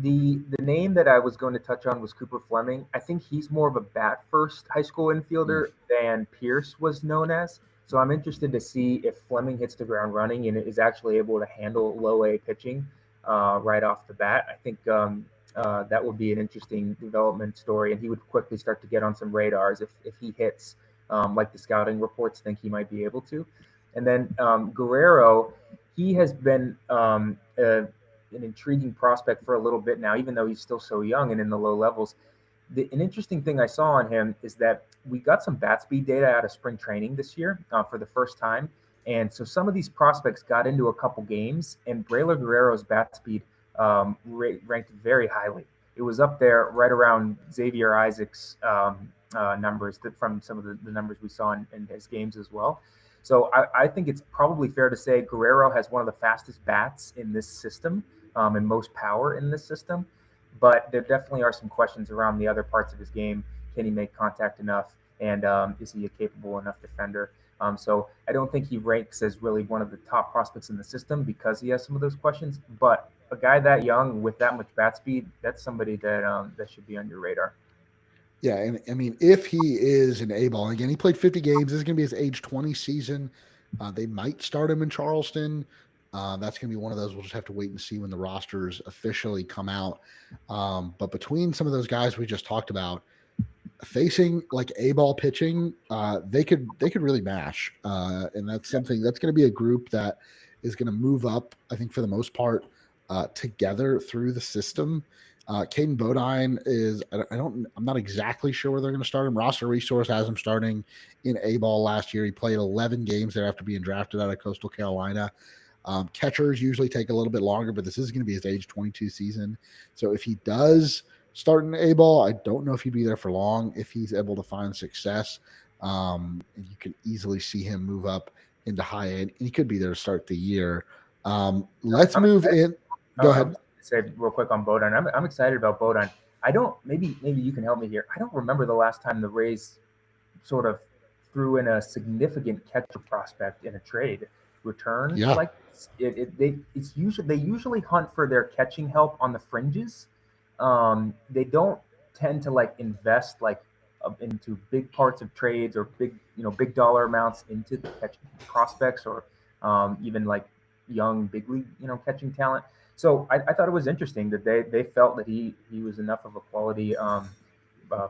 The name that I was going to touch on was Cooper Fleming. I think he's more of a bat first high school infielder than Pierce was known as. So I'm interested to see if Fleming hits the ground running and is actually able to handle low A pitching right off the bat. I think that would be an interesting development story, and he would quickly start to get on some radars if he hits like the scouting reports think he might be able to. And then Guerrero, he has been an intriguing prospect for a little bit now, even though he's still so young and in the low levels. An interesting thing I saw on him is that we got some bat speed data out of spring training this year for the first time. And so some of these prospects got into a couple games, and Braylor Guerrero's bat speed ranked very highly. It was up there right around Xavier Isaac's numbers from some of the numbers we saw in his games as well. So I think it's probably fair to say Guerrero has one of the fastest bats in this system and most power in this system. But there definitely are some questions around the other parts of his game. Can he make contact enough? And is he a capable enough defender? So I don't think he ranks as really one of the top prospects in the system because he has some of those questions. But a guy that young with that much bat speed, that's somebody that should be on your radar. Yeah, and I mean, if he is an A ball again, he played 50 games. This is going to be his age 20 season. They might start him in Charleston. That's going to be one of those. We'll just have to wait and see when the rosters officially come out. But between some of those guys we just talked about, facing like A ball pitching, they could really mash, and that's something that's going to be a group that is going to move up. I think for the most part, together through the system. Caden Bodine is I'm not exactly sure where they're going to start him. Roster Resource has him starting in A ball last year. He played 11 games there after being drafted out of Coastal Carolina. Catchers usually take a little bit longer, but this is going to be his age 22 season. So if he does start in A ball, I don't know if he'd be there for long. If he's able to find success, you can easily see him move up into high A, and he could be there to start the year. Let's move in. Go ahead. Say real quick on Bodine. I'm excited about Bodine. I don't. Maybe you can help me here. I don't remember the last time the Rays sort of threw in a significant catcher prospect in a trade return. Yeah. Like they usually hunt for their catching help on the fringes. They don't tend to like invest like into big parts of trades or big dollar amounts into the catching prospects or even like young big league catching talent. So I thought it was interesting that they felt that he was enough of a quality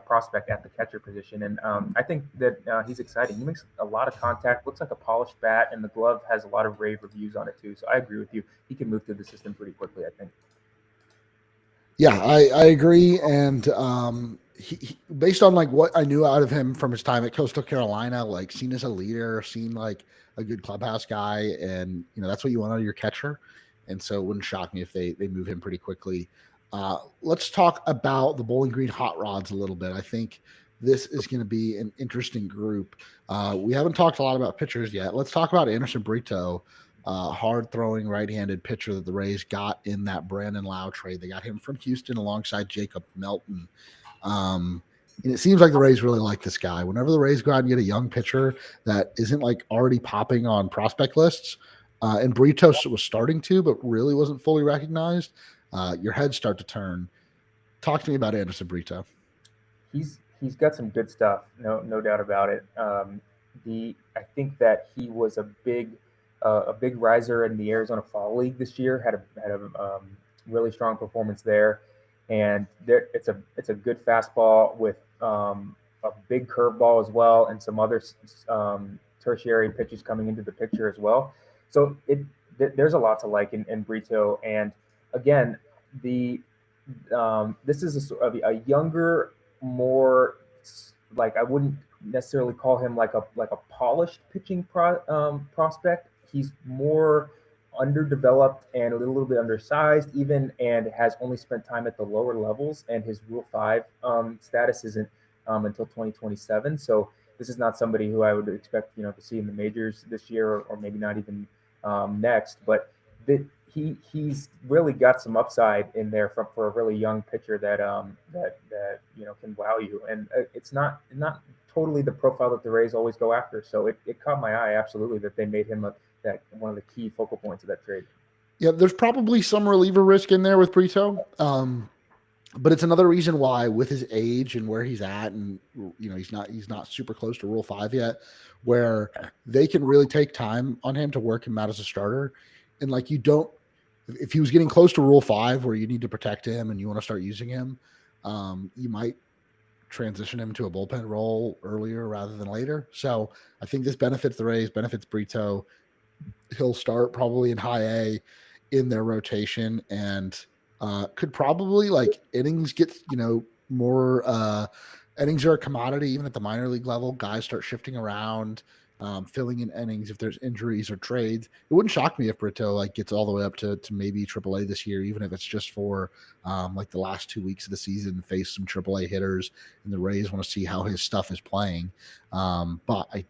prospect at the catcher position, and I think that he's exciting. He makes a lot of contact, looks like a polished bat, and the glove has a lot of rave reviews on it too. So I agree with you. He can move through the system pretty quickly, I think. Yeah, I agree, and he based on like what I knew out of him from his time at Coastal Carolina, like seen as a leader, seen like a good clubhouse guy, and that's what you want out of your catcher. And so it wouldn't shock me if they move him pretty quickly. Let's talk about the Bowling Green Hot Rods a little bit. I think this is going to be an interesting group. We haven't talked a lot about pitchers yet. Let's talk about Anderson Brito, hard-throwing right-handed pitcher that the Rays got in that Brandon Lau trade. They got him from Houston alongside Jacob Melton. And it seems like the Rays really like this guy. Whenever the Rays go out and get a young pitcher that isn't like already popping on prospect lists, and Brito was starting to, but really wasn't fully recognized, your heads start to turn. Talk to me about Anderson Brito. He's got some good stuff, no doubt about it. I think that he was a big riser in the Arizona Fall League this year. Had a really strong performance there, and it's a good fastball with a big curveball as well, and some other tertiary pitches coming into the picture as well. So there's a lot to like in Brito, and again, this is a younger, more like I wouldn't necessarily call him like a polished pitching prospect. He's more underdeveloped and a little bit undersized even, and has only spent time at the lower levels, and his Rule 5 status isn't until 2027. So this is not somebody who I would expect to see in the majors this year, or maybe not even next. But he's really got some upside in there for a really young pitcher that can wow you. And it's not totally the profile that the Rays always go after. So it caught my eye absolutely that they made him one of the key focal points of that trade. Yeah, there's probably some reliever risk in there with Brito. But it's another reason why, with his age and where he's at, and he's not super close to Rule 5 yet, where they can really take time on him to work him out as a starter. And like if he was getting close to Rule 5 where you need to protect him and you want to start using him, you might transition him to a bullpen role earlier rather than later. So I think this benefits the Rays, benefits Brito. He'll start probably in high A in their rotation and could probably like innings get, more innings are a commodity even at the minor league level. Guys start shifting around, filling in innings if there's injuries or trades. It wouldn't shock me if Brito like gets all the way up to maybe AAA this year, even if it's just for like the last 2 weeks of the season, face some AAA hitters, and the Rays want to see how his stuff is playing. But I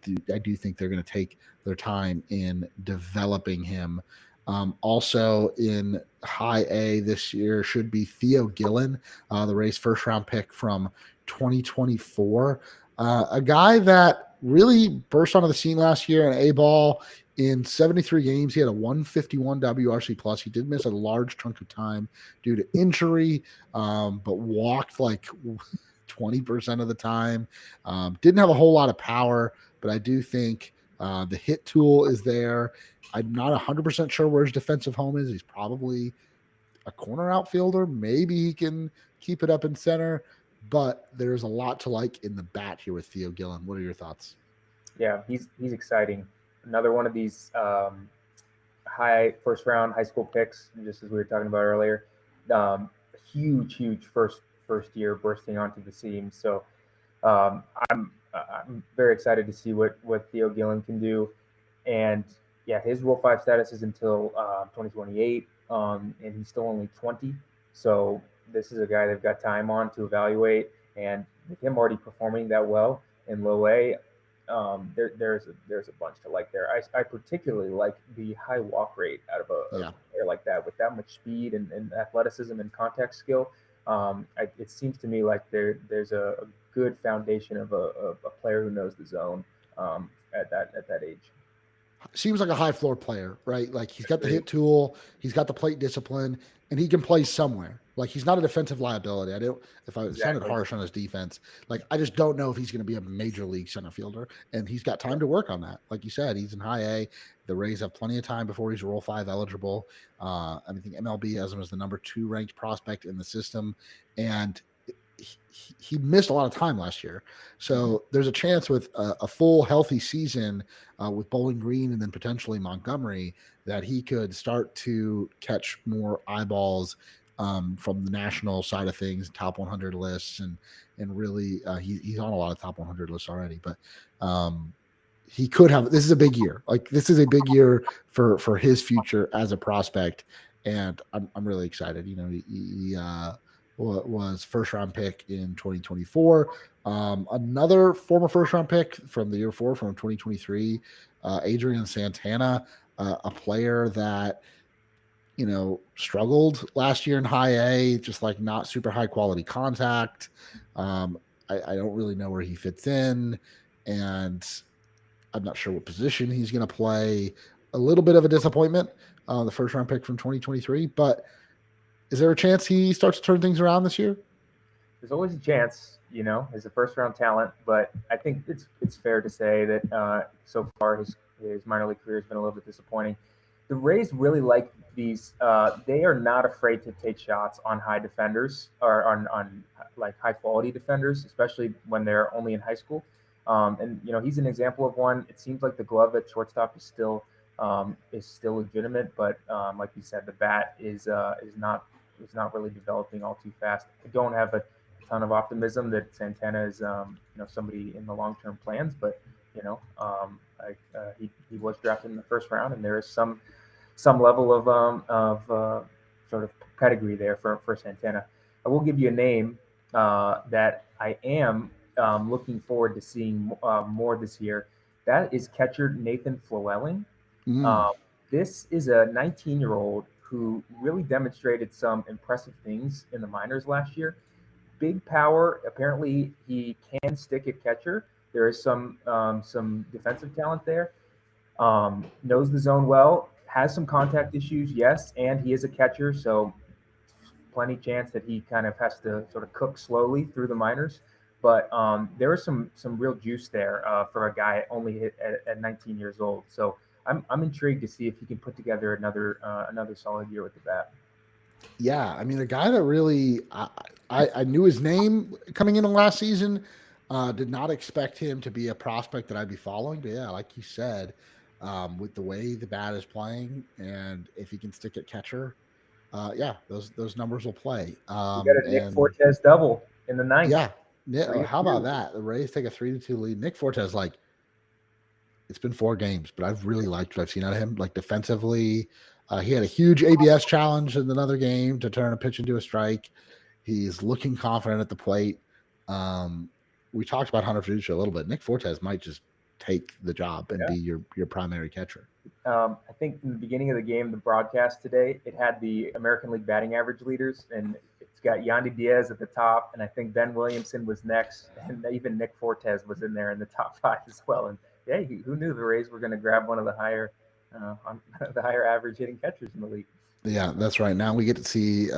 do think they're going to take their time in developing him. Also in high A this year should be Theo Gillen, the Rays first round pick from 2024. A guy that really burst onto the scene last year in A ball. In 73 games, he had a 151 WRC plus. He did miss a large chunk of time due to injury, but walked like 20% of the time. Didn't have a whole lot of power, but I do think the hit tool is there. I'm not 100% sure where his defensive home is. He's probably a corner outfielder. Maybe he can keep it up in center, but there's a lot to like in the bat here with Theo Gillen. What are your thoughts? Yeah, he's exciting. Another one of these high first round high school picks, just as we were talking about earlier. Huge first year bursting onto the scene. So I'm very excited to see what Theo Gillen can do. And yeah, his Rule 5 status is until 2028, and he's still only 20. So this is a guy they've got time on to evaluate. And with him already performing that well in low A, there's a bunch to like there. I particularly like the high walk rate out of a Yeah. player like that with that much speed and athleticism and contact skill. It seems to me like there's a good foundation of a player who knows the zone at that age. Seems like a high floor player, right? Like he's got the Agreed. hit tool, he's got the plate discipline, and he can play somewhere. Like he's not a defensive liability. I don't. If I sounded Exactly. harsh on his defense, like I just don't know if he's going to be a major league center fielder, and he's got Yeah. time to work on that. Like you said, he's in high A. The Rays have plenty of time before he's Rule 5 eligible. I think MLB has him as the number 2 ranked prospect in the system, and he missed a lot of time last year. Mhm. So there's a chance with a full healthy season with Bowling Green and then potentially Montgomery that he could start to catch more eyeballs from the national side of things, top 100 lists, and really he's on a lot of top 100 lists already. But he could have. This is a big year. Like this is a big year for his future as a prospect, and I'm really excited. He was first round pick in 2024. Another former first round pick from the year before, from 2023, Adrian Santana, a player that struggled last year in high A, just like not super high quality contact. I don't really know where he fits in, and I'm not sure what position he's going to play. A little bit of a disappointment, the first round pick from 2023, but is there a chance he starts to turn things around this year? There's always a chance, as a first round talent, but I think it's fair to say that so far his minor league career has been a little bit disappointing. The Rays really like these. They are not afraid to take shots on high defenders or on like high quality defenders, especially when they're only in high school. And he's an example of one. It seems like the glove at shortstop is still legitimate, but like you said, the bat is not really developing all too fast. I don't have a ton of optimism that Santana is somebody in the long term plans, but he was drafted in the first round, and there is some level of sort of pedigree there for Santana. I will give you a name that I am looking forward to seeing more this year. That is catcher Nathan Flewelling. Mm. Um, this is a 19-year-old who really demonstrated some impressive things in the minors last year. Big power. Apparently, he can stick at catcher. There is some defensive talent there. Knows the zone well. Has some contact issues, yes, and he is a catcher, so plenty chance that he kind of has to sort of cook slowly through the minors. But there is some real juice there for a guy only at 19 years old. So I'm intrigued to see if he can put together another solid year with the bat. Yeah, I mean, a guy that really I knew his name coming into last season. Did not expect him to be a prospect that I'd be following, but yeah, like you said, with the way the bat is playing, and if he can stick at catcher, yeah, those numbers will play. We got a Nick And Fortes double in the ninth. yeah, Three how about two. that? The Rays take a 3-2 lead. Nick Fortes, like, it's been 4 games, but I've really liked what I've seen out of him. Like defensively, he had a huge ABS challenge in another game to turn a pitch into a strike. He's looking confident at the plate. Um, we talked about Hunter Fiducia a little bit. Nick Fortes might just take the job and Yeah. be your primary catcher. I think in the beginning of the game, the broadcast today, it had the American League batting average leaders, and it's got Yandy Diaz at the top, and I think Ben Williamson was next, and even Nick Fortes was in there in the top five as well. And yeah, who knew the Rays were going to grab one of the higher, on the higher average hitting catchers in the league? Yeah, that's right. Now we get to see.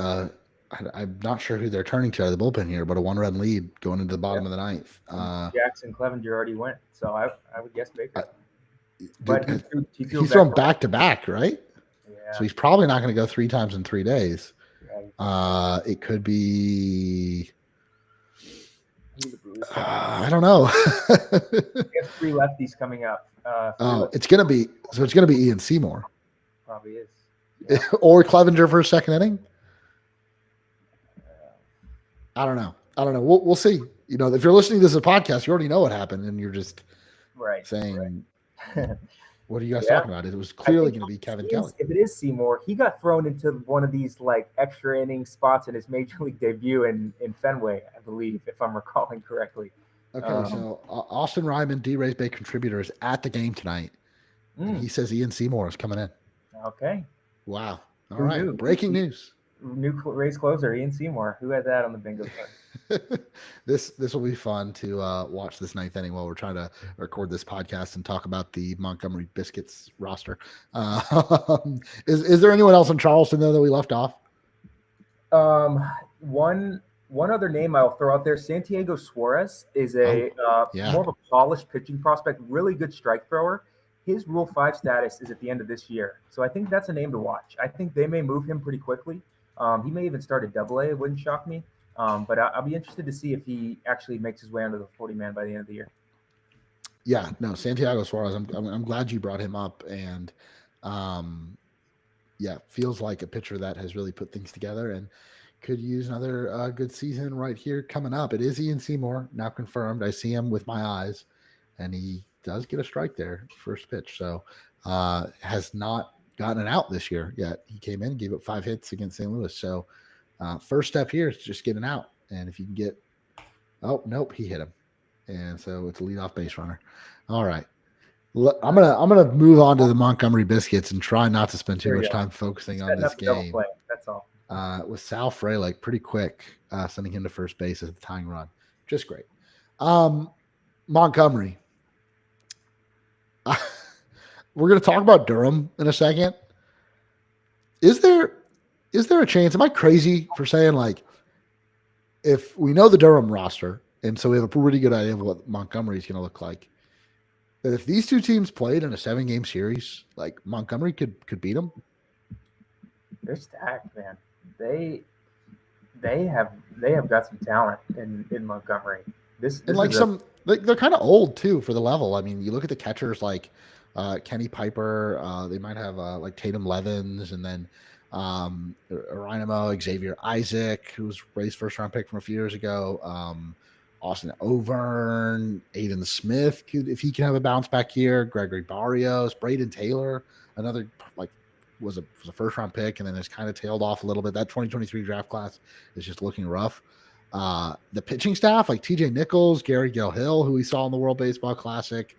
I'm not sure who they're turning to out of the bullpen here, but a one-run lead going into the Yeah, bottom of the ninth. Jackson Clevenger already went, so I would guess I, Baker, but dude, he threw he's back. throwing back to back, right? So Yeah, he's probably not going to go 3 times in 3 days. yeah. It could be. Who the Brewers I don't know. We have three lefties coming up. Oh, it's gonna be Ian Seymour Probably is. Yeah. or Clevenger for a second inning. I don't know. We'll see. You know, if you're listening to this as a podcast, you already know what happened, and you're just Right. saying, Right. "What are you guys Yeah. talking about?" It was I clearly think going to be Kevin if Kelly. it is Seymour, he got thrown into one of these like extra inning spots in his major league debut in Fenway, I believe, if I'm recalling correctly. Okay, so Austin Ryman, D-Ray's big contributor, is at the game tonight, and he says Ian Seymour is coming in. Okay. Wow. All Who right. knew? Breaking news. New Rays closer, Ian Seymour. Who had that on the bingo card? This will be fun to watch this ninth inning while we're trying to record this podcast and talk about the Montgomery Biscuits roster. Is there anyone else in Charleston though that we left off? One other name I'll throw out there: Santiago Suarez is yeah. more of a polished pitching prospect, really good strike thrower. His Rule 5 status is at the end of this year, so I think that's a name to watch. I think they may move him pretty quickly. He may even start at Double A. It wouldn't shock me. But I'll be interested to see if he actually makes his way onto the 40-man by the end of the year. Yeah, no, Santiago Suarez. I'm glad you brought him up, and yeah, feels like a pitcher that has really put things together and could use another good season right here coming up. It is Ian Seymour, now confirmed. I see him with my eyes, and he does get a strike there, first pitch. So has not gotten an out this year yet. He came in and gave up 5 hits against St. Louis. So first step here is just get an out. And if you can get, oh, nope, he hit him. And so it's a leadoff base runner. All right. I'm gonna move on to the Montgomery Biscuits and try not to spend too much time focusing on this game. That's all. With Sal Frelick pretty quick, sending him to first base as the tying run. Just great. Montgomery. We're going to talk about Durham in a second. Is there a chance? Am I crazy for saying, like, if we know the Durham roster, and so we have a pretty good idea of what Montgomery is going to look like, that if these two teams played in a 7-game series, like, Montgomery could beat them? They're stacked, man. They have got some talent in Montgomery. This and like they're kind of old too for the level. I mean, you look at the catchers like Kenny Piper. They might have like Tatum Levins, and then Rhinamo, Xavier Isaac, who was Ray's first round pick from a few years ago. Austin Overn, Aiden Smith, if he can have a bounce back here. Gregory Barrios, Braden Taylor, another like was a first round pick, and then has kind of tailed off a little bit. That 2023 draft class is just looking rough. The pitching staff, like TJ Nichols, Gary Hill, who we saw in the World Baseball Classic.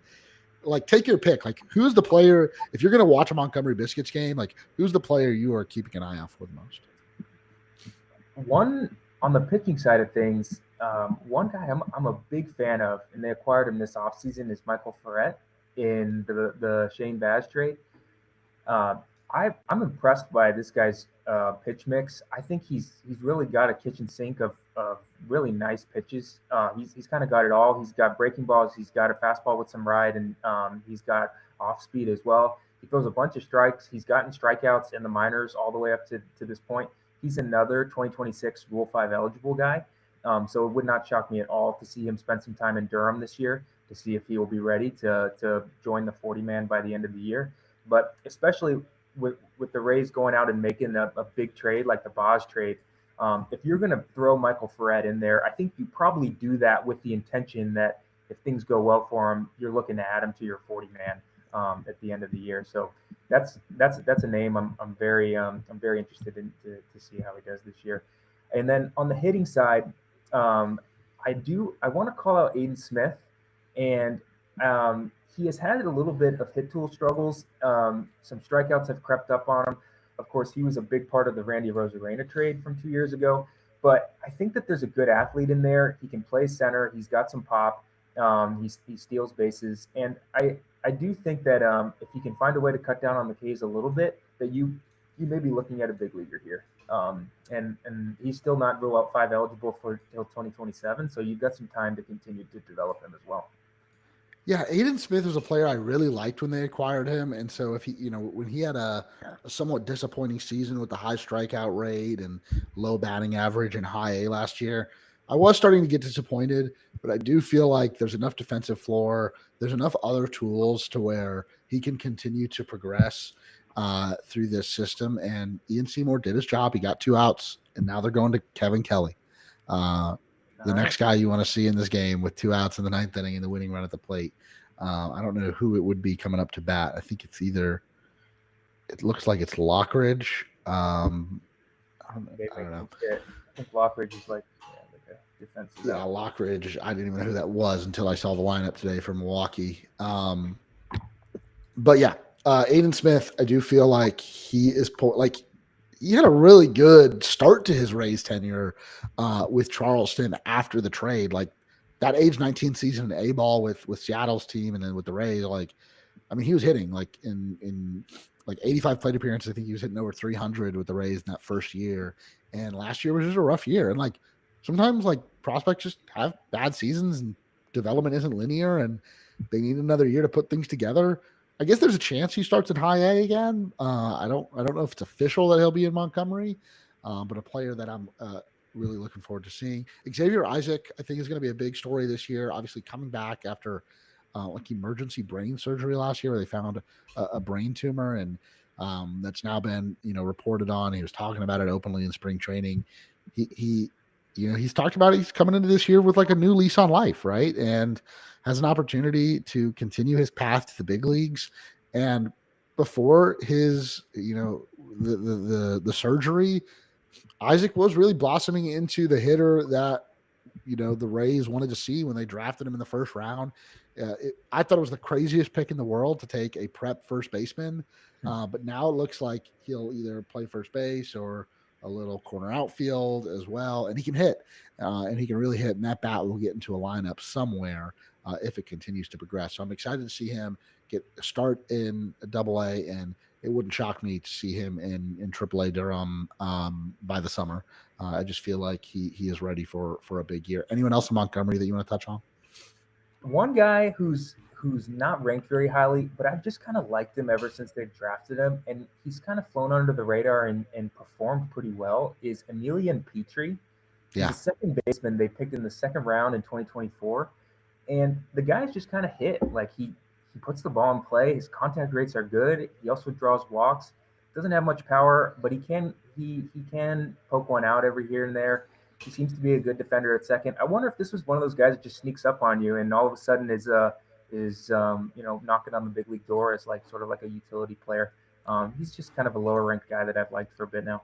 Like, take your pick. Like, who's the player, if you're going to watch a Montgomery Biscuits game, like, who's the player you are keeping an eye out for the most? One, on the pitching side of things, one guy I'm a big fan of, and they acquired him this offseason, is Michael Ferret in the Shane Baz trade. I'm impressed by this guy's pitch mix. I think he's really got a kitchen sink of really nice pitches. He's kind of got it all. He's got breaking balls. He's got a fastball with some ride, and he's got off speed as well. He throws a bunch of strikes. He's gotten strikeouts in the minors all the way up to this point. he's another 2026 Rule 5 eligible guy. So it would not shock me at all to see him spend some time in Durham this year to see if he will be ready to join the 40 man by the end of the year. But especially with the Rays going out and making a big trade like the Boz trade, if you're going to throw Michael Ferret in there, I think you probably do that with the intention that if things go well for him, you're looking to add him to your 40 man at the end of the year. So that's a name I'm very interested in to see how he does this year. And then on the hitting side, I want to call out Aiden Smith, and he has had a little bit of hit tool struggles. Some strikeouts have crept up on him. Of course, he was a big part of the Randy Rosarena trade from 2 years ago. But I think that there's a good athlete in there. He can play center. He's got some pop. He steals bases, and I do think that if he can find a way to cut down on the Ks a little bit, that you may be looking at a big leaguer here. And he's still not Rule Out 5 eligible for till 2027, so you've got some time to continue to develop him as well. Yeah, Aiden Smith was a player I really liked when they acquired him, and so if he, when he had a somewhat disappointing season with the high strikeout rate and low batting average in high A last year, I was starting to get disappointed. But I do feel like there's enough defensive floor, there's enough other tools to where he can continue to progress through this system. And Ian Seymour did his job; he got 2 outs, and now they're going to Kevin Kelly. The next guy you want to see in this game with 2 outs in the 9th inning and the winning run at the plate. I don't know who it would be coming up to bat. I think it's either. It looks like it's Lockridge. I don't know. I think Lockridge is like a defensive. Yeah, Lockridge. I didn't even know who that was until I saw the lineup today for Milwaukee. But yeah, Aiden Smith. I do feel like he is he had a really good start to his Rays tenure with Charleston after the trade. Like that age 19 season in A-ball with Seattle's team and then with the Rays, he was hitting like in like 85 plate appearances. I think he was hitting over 300 with the Rays in that first year. And last year was just a rough year. And like sometimes like prospects just have bad seasons and development isn't linear and they need another year to put things together. I guess there's a chance he starts at high A again. I don't know if it's official that he'll be in Montgomery, but a player that I'm really looking forward to seeing. Xavier Isaac, I think, is going to be a big story this year. Obviously, coming back after emergency brain surgery last year, where they found a brain tumor, and that's now been reported on. He was talking about it openly in spring training. He's talked about it. He's coming into this year with like a new lease on life, right? And has an opportunity to continue his path to the big leagues. And before his, the surgery, Isaac was really blossoming into the hitter that, the Rays wanted to see when they drafted him in the first round. I thought it was the craziest pick in the world to take a prep first baseman. But now it looks like he'll either play first base or a little corner outfield as well. And he can hit, and he can really hit. And that bat will get into a lineup somewhere if it continues to progress. So I'm excited to see him get a start in AA, and it wouldn't shock me to see him in AAA Durham by the summer. I just feel like he is ready for a big year. Anyone else in Montgomery that you want to touch on? One guy who's not ranked very highly, but I've just kind of liked him ever since they drafted him, and he's kind of flown under the radar and performed pretty well, is Emilian Petrie. He's a second baseman they picked in the second round in 2024. And the guy's just kind of hit. Like he puts the ball in play. His contact rates are good. He also draws walks. Doesn't have much power, but he can poke one out every here and there. He seems to be a good defender at second. I wonder if this was one of those guys that just sneaks up on you and all of a sudden is knocking on the big league door as like sort of like a utility player. He's just kind of a lower ranked guy that I've liked for a bit now.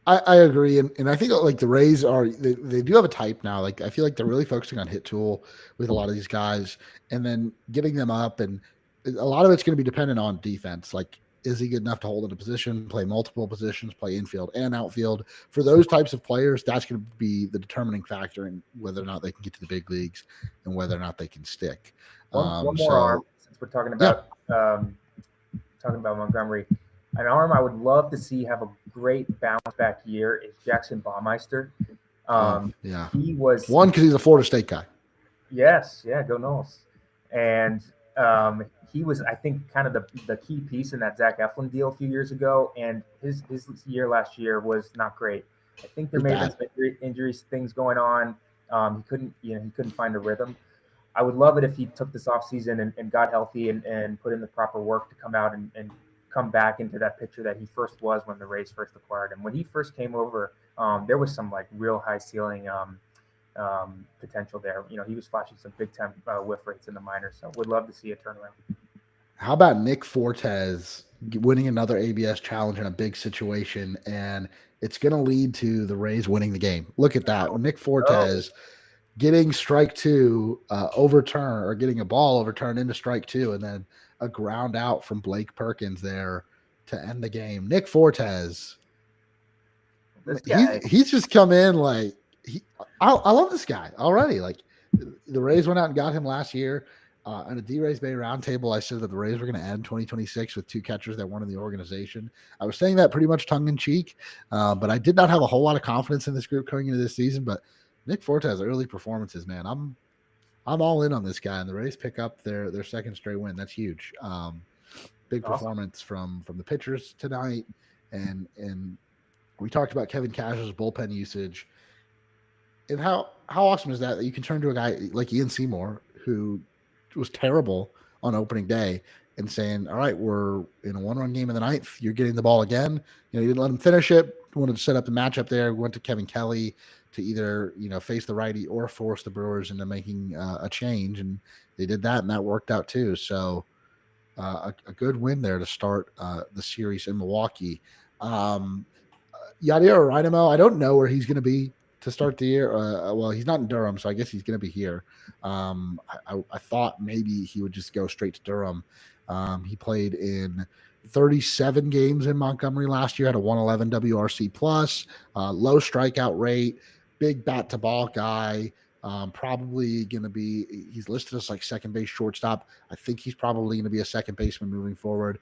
I agree, and I think like the Rays they do have a type now. Like I feel like they're really focusing on hit tool with a lot of these guys, and then getting them up, and a lot of it's going to be dependent on defense. Like, is he good enough to hold in a position, play multiple positions, play infield and outfield? For those types of players, that's going to be the determining factor in whether or not they can get to the big leagues and whether or not they can stick. One more arm, since we're talking about Montgomery. An arm I would love to see have a great bounce back year is Jackson Baumeister. Yeah, he was one because he's a Florida State guy. Yes, yeah, go Noles. And he was, I think, kind of the key piece in that Zach Eflin deal a few years ago, and his year last year was not great. I think It there was may have been bad. some injuries things going on. He couldn't find a rhythm. I would love it if he took this off season and got healthy and put in the proper work to come out and come back into that picture that he first was when the Rays first acquired him. When he first came over, there was some like real high ceiling potential there. He was flashing some big time whiff rates in the minors. So would love to see a turnaround. How about Nick Fortes winning another ABS challenge in a big situation, and it's going to lead to the Rays winning the game? Look at that. Nick Oh, Fortes getting strike two overturned, or getting a ball overturned into strike two, and then a ground out from Blake Perkins there to end the game. Nick Fortes, this guy. he's just come in like I love this guy already. Like the Rays went out and got him last year. On a D-Rays Bay roundtable, I said that the Rays were going to end 2026 with two catchers that weren't in the organization. I was saying that pretty much tongue in cheek, but I did not have a whole lot of confidence in this group coming into this season. But Nick Fortes early performances, man, I'm all in on this guy, and the Rays pick up their second straight win. That's huge. Big Awesome. performance from the pitchers tonight, and we talked about Kevin Cash's bullpen usage, and how awesome is that you can turn to a guy like Ian Seymour, who was terrible on opening day, and saying, all right, we're in a one-run game in the ninth, you're getting the ball again. You didn't let him finish it, wanted to set up the matchup there, went to Kevin Kelly to either face the righty or force the Brewers into making a change, and they did that, and that worked out too. So a good win there to start the series in Milwaukee. Yadier Rynamo, I don't know where he's going to be to start the year. Well, he's not in Durham, so I guess he's going to be here. I thought maybe he would just go straight to Durham. He played in 37 games in Montgomery last year, had a 111 WRC plus, low strikeout rate, big bat to ball guy. Probably going to be, he's listed as like second base shortstop. I think he's probably going to be a second baseman moving forward.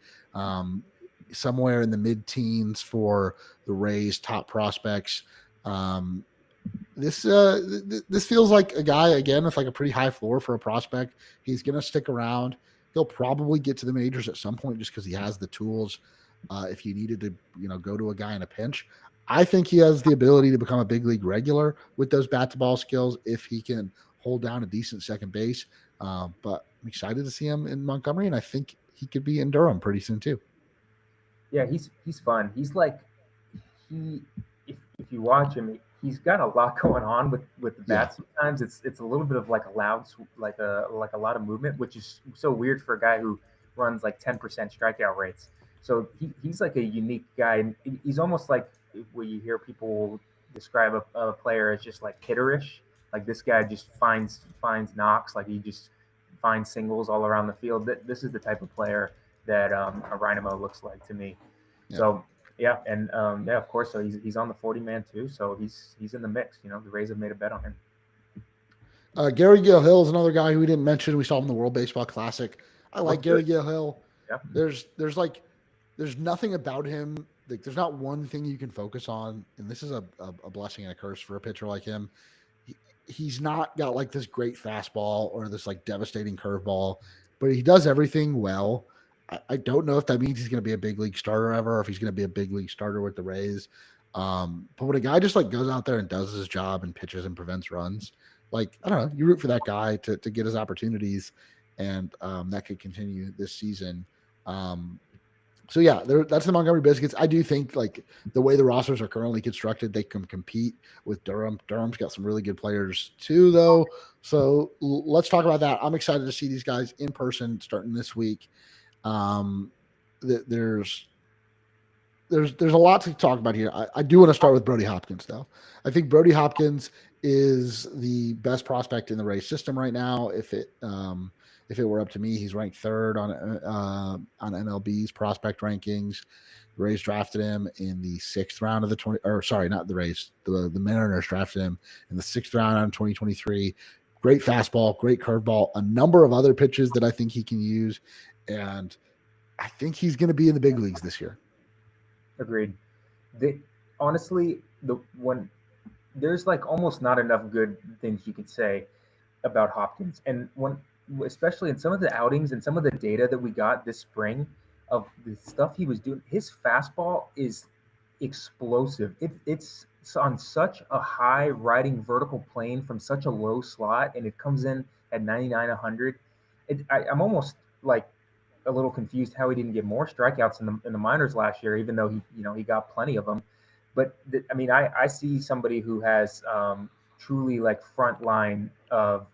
Somewhere in the mid teens for the Rays top prospects. Um, this feels like a guy again with like a pretty high floor for a prospect. He's going to stick around. He'll probably get to the majors at some point just because he has the tools. If you needed to, go to a guy in a pinch, I think he has the ability to become a big league regular with those bat to ball skills if he can hold down a decent second base. But I'm excited to see him in Montgomery, and I think he could be in Durham pretty soon too. Yeah, he's fun. He's like he if you watch him, he's got a lot going on with the Yeah, bat. Sometimes it's a little bit of like a loud like a lot of movement, which is so weird for a guy who runs like 10% strikeout rates. So he's like a unique guy, and he's almost like where you hear people describe a player as just like hitterish. Like this guy just finds knocks, like he just finds singles all around the field. This is the type of player that a Rynamo looks like to me. yeah. So yeah, and yeah, of course. So he's on the 40 man too. So he's in the mix. The Rays have made a bet on him. Gary Gill Hill is another guy who we didn't mention. We saw him in the World Baseball Classic. I like Looked Gary good. Gill Hill. Yeah, There's nothing about him. Like there's not one thing you can focus on, and this is a blessing and a curse for a pitcher like him. He's not got like this great fastball or this like devastating curveball, but he does everything well. I don't know if that means he's going to be a big league starter ever, or if he's going to be a big league starter with the Rays. But when a guy just like goes out there and does his job and pitches and prevents runs, like I don't know, you root for that guy to get his opportunities, and that could continue this season. So yeah, that's the Montgomery Biscuits. I do think like the way the rosters are currently constructed, they can compete with Durham. Durham's got some really good players too, though. So let's talk about that. I'm excited to see these guys in person starting this week. Um, there's there's a lot to talk about here. I do want to start with Brody Hopkins, though. I think Brody Hopkins is the best prospect in the race system right now. If it were up to me, he's ranked third on MLB's prospect rankings. The Rays drafted him in the sixth round of the 20, or sorry, not the Rays. The Mariners drafted him in the sixth round on 2023. Great fastball, great curveball, a number of other pitches that I think he can use, and I think he's going to be in the big leagues this year. agreed. They honestly the when there's like almost not enough good things you could say about Hopkins, and especially in some of the outings and some of the data that we got this spring of the stuff he was doing. His fastball is explosive. It's on such a high riding vertical plane from such a low slot, and it comes in at 99, 100. I'm almost like a little confused how he didn't get more strikeouts in the minors last year, even though he got plenty of them. But I mean, I see somebody who has truly like front line of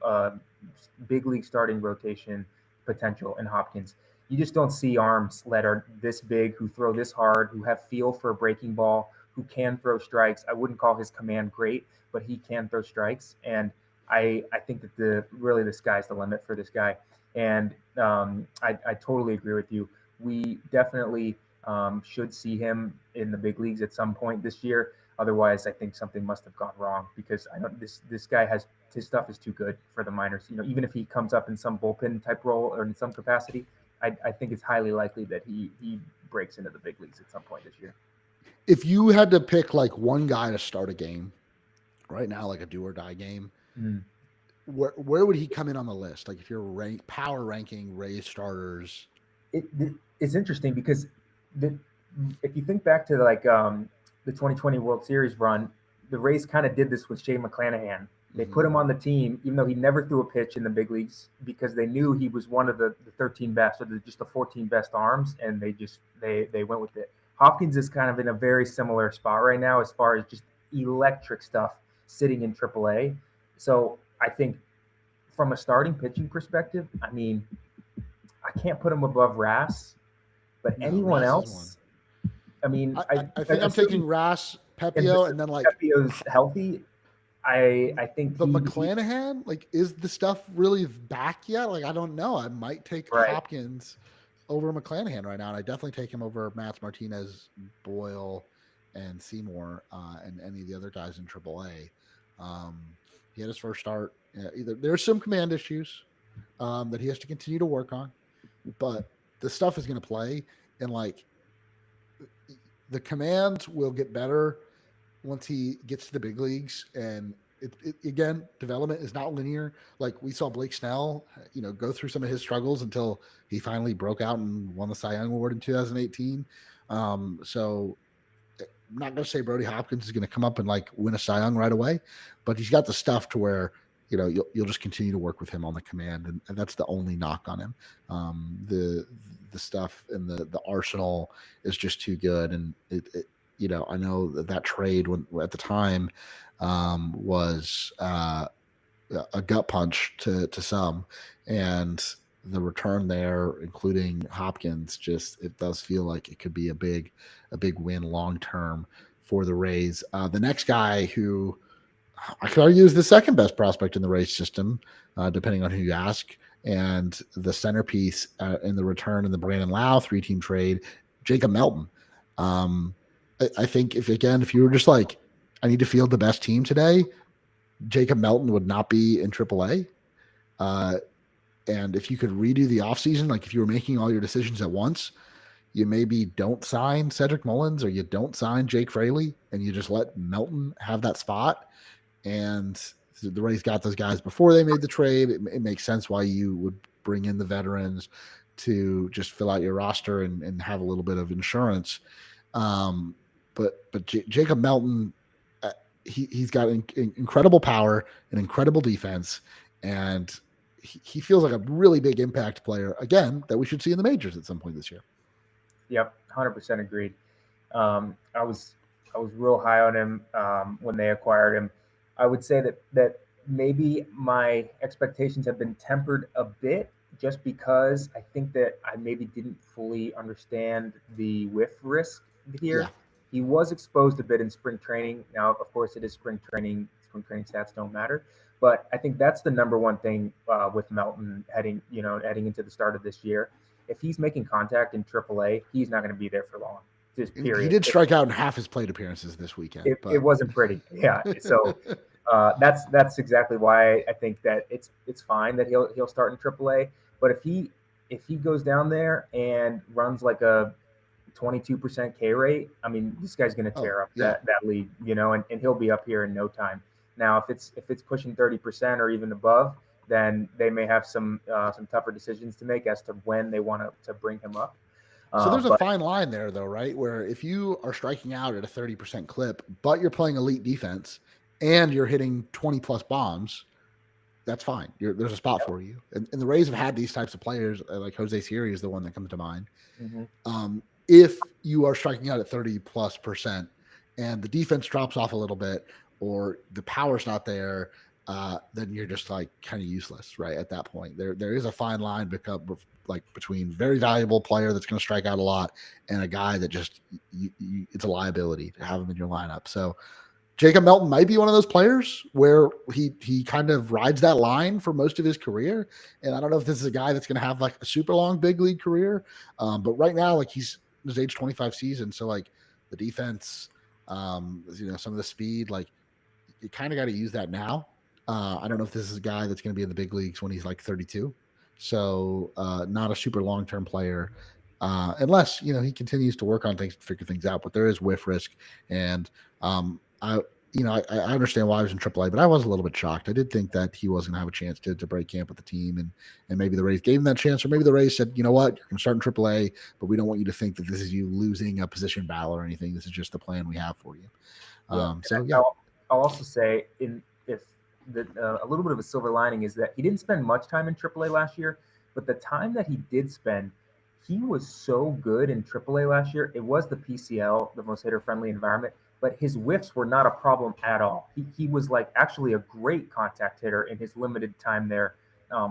big league starting rotation potential in Hopkins. You just don't see arms that are this big, who throw this hard, who have feel for a breaking ball, who can throw strikes. I wouldn't call his command great, but he can throw strikes, and I think that the sky's the limit for this guy. And I totally agree with you. We definitely should see him in the big leagues at some point this year. Otherwise, I think something must have gone wrong, because I don't. This guy has, his stuff is too good for the minors. Even if he comes up in some bullpen type role or in some capacity, I think it's highly likely that he breaks into the big leagues at some point this year. If you had to pick like one guy to start a game right now, like a do or die game, where would he come in on the list? Like if you're power ranking Rays starters. It's interesting because if you think back to like the 2020 World Series run, the Rays kind of did this with Shane McClanahan. They put him on the team, even though he never threw a pitch in the big leagues, because they knew he was one of the 13 best, or just the 14 best arms, and they went with it. Hopkins is kind of in a very similar spot right now as far as just electric stuff sitting in AAA. So I think from a starting pitching perspective, I mean, I can't put him above Rass, but anyone else, I mean, I think I'm taking Rass, Pepio, and then like Pepio's healthy. I think the McClanahan, like, is the stuff really back yet? Like, I don't know. I might take Hopkins over McClanahan right now, and I definitely take him over Mats Martinez, Boyle, and Seymour, and any of the other guys in AAA. He had his first start. Either there's some command issues that he has to continue to work on, but the stuff is going to play, and like the commands will get better once he gets to the big leagues. And again, development is not linear. Like we saw Blake Snell, go through some of his struggles until he finally broke out and won the Cy Young Award in 2018. So I'm not going to say Brody Hopkins is going to come up and like win a Cy Young right away, but he's got the stuff to where you'll just continue to work with him on the command, and that's the only knock on him. The stuff and the arsenal is just too good, and I know that trade at the time was a gut punch to some, and the return there, including Hopkins, it does feel like it could be a big win long term for the Rays. The next guy who I could argue is the second best prospect in the Rays system, depending on who you ask, and the centerpiece in the return in the Brandon Lau 3-team trade, Jacob Melton. I think if you were just like, I need to field the best team today, Jacob Melton would not be in AAA. And if you could redo the offseason, like if you were making all your decisions at once, you maybe don't sign Cedric Mullins or you don't sign Jake Fraley, and you just let Melton have that spot. And the Rays got those guys before they made the trade. It makes sense why you would bring in the veterans to just fill out your roster and have a little bit of insurance. But Jacob Melton, he's got incredible power and incredible defense, and he feels like a really big impact player, again, that we should see in the majors at some point this year. Yep, 100% agreed. I was real high on him when they acquired him. I would say that maybe my expectations have been tempered a bit, just because I think that I maybe didn't fully understand the whiff risk here. Yeah. He was exposed a bit in spring training. Now, of course, it is spring training. Spring training stats don't matter. But I think that's the number one thing with Melton heading into the start of this year. If he's making contact in AAA, he's not going to be there for long. Just period. He did strike out in half his plate appearances this weekend. It wasn't pretty. Yeah. So that's exactly why I think that it's fine that he'll start in AAA. But if he goes down there and runs like a 22% K rate, I mean, this guy's going to tear up that league, and he'll be up here in no time. Now, if it's pushing 30% or even above, then they may have some tougher decisions to make as to when they want to bring him up. So there's a But fine line there, though, right? Where if you are striking out at a 30% clip, but you're playing elite defense and you're hitting 20 plus bombs, that's fine. There's a spot for you. And the Rays have had these types of players, like Jose Siri is the one that comes to mind. mm-hmm. If you are striking out at 30 plus percent and the defense drops off a little bit or the power's not there, then you're just like kind of useless, right? At that point, there is a fine line between very valuable player that's going to strike out a lot and a guy that just it's a liability to have him in your lineup. So Jacob Melton might be one of those players where he kind of rides that line for most of his career. And I don't know if this is a guy that's going to have like a super long big league career. But right now, like he's his age 25 season. So like the defense, some of the speed, like you kind of got to use that now. I don't know if this is a guy that's going to be in the big leagues when he's like 32. So not a super long-term player. Unless, he continues to work on things to figure things out, but there is whiff risk. And I understand why I was in AAA, but I was a little bit shocked. I did think that he wasn't going to have a chance to break camp with the team, and maybe the Rays gave him that chance, or maybe the Rays said, you know what, you're going to start in AAA, but we don't want you to think that this is you losing a position battle or anything. This is just the plan we have for you. I'll also say a little bit of a silver lining is that he didn't spend much time in AAA last year, but the time that he did spend, he was so good in AAA last year. It was the PCL, the most hitter-friendly environment, but his whiffs were not a problem at all. He was like actually a great contact hitter in his limited time there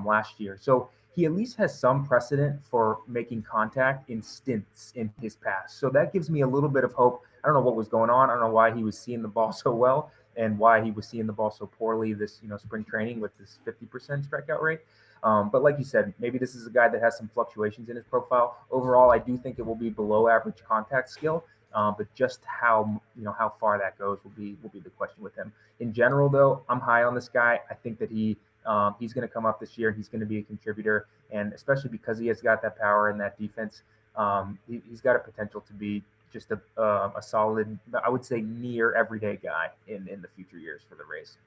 last year. So he at least has some precedent for making contact in stints in his past. So that gives me a little bit of hope. I don't know what was going on. I don't know why he was seeing the ball so well and why he was seeing the ball so poorly this spring training with this 50% strikeout rate. But like you said, maybe this is a guy that has some fluctuations in his profile. Overall, I do think it will be below average contact skill. But just how far that goes will be the question with him. In general, though, I'm high on this guy. I think that he's going to come up this year and he's going to be a contributor, and especially because he has got that power and that defense, he's got a potential to be just a solid, I would say, near everyday guy in the future years for the Rays.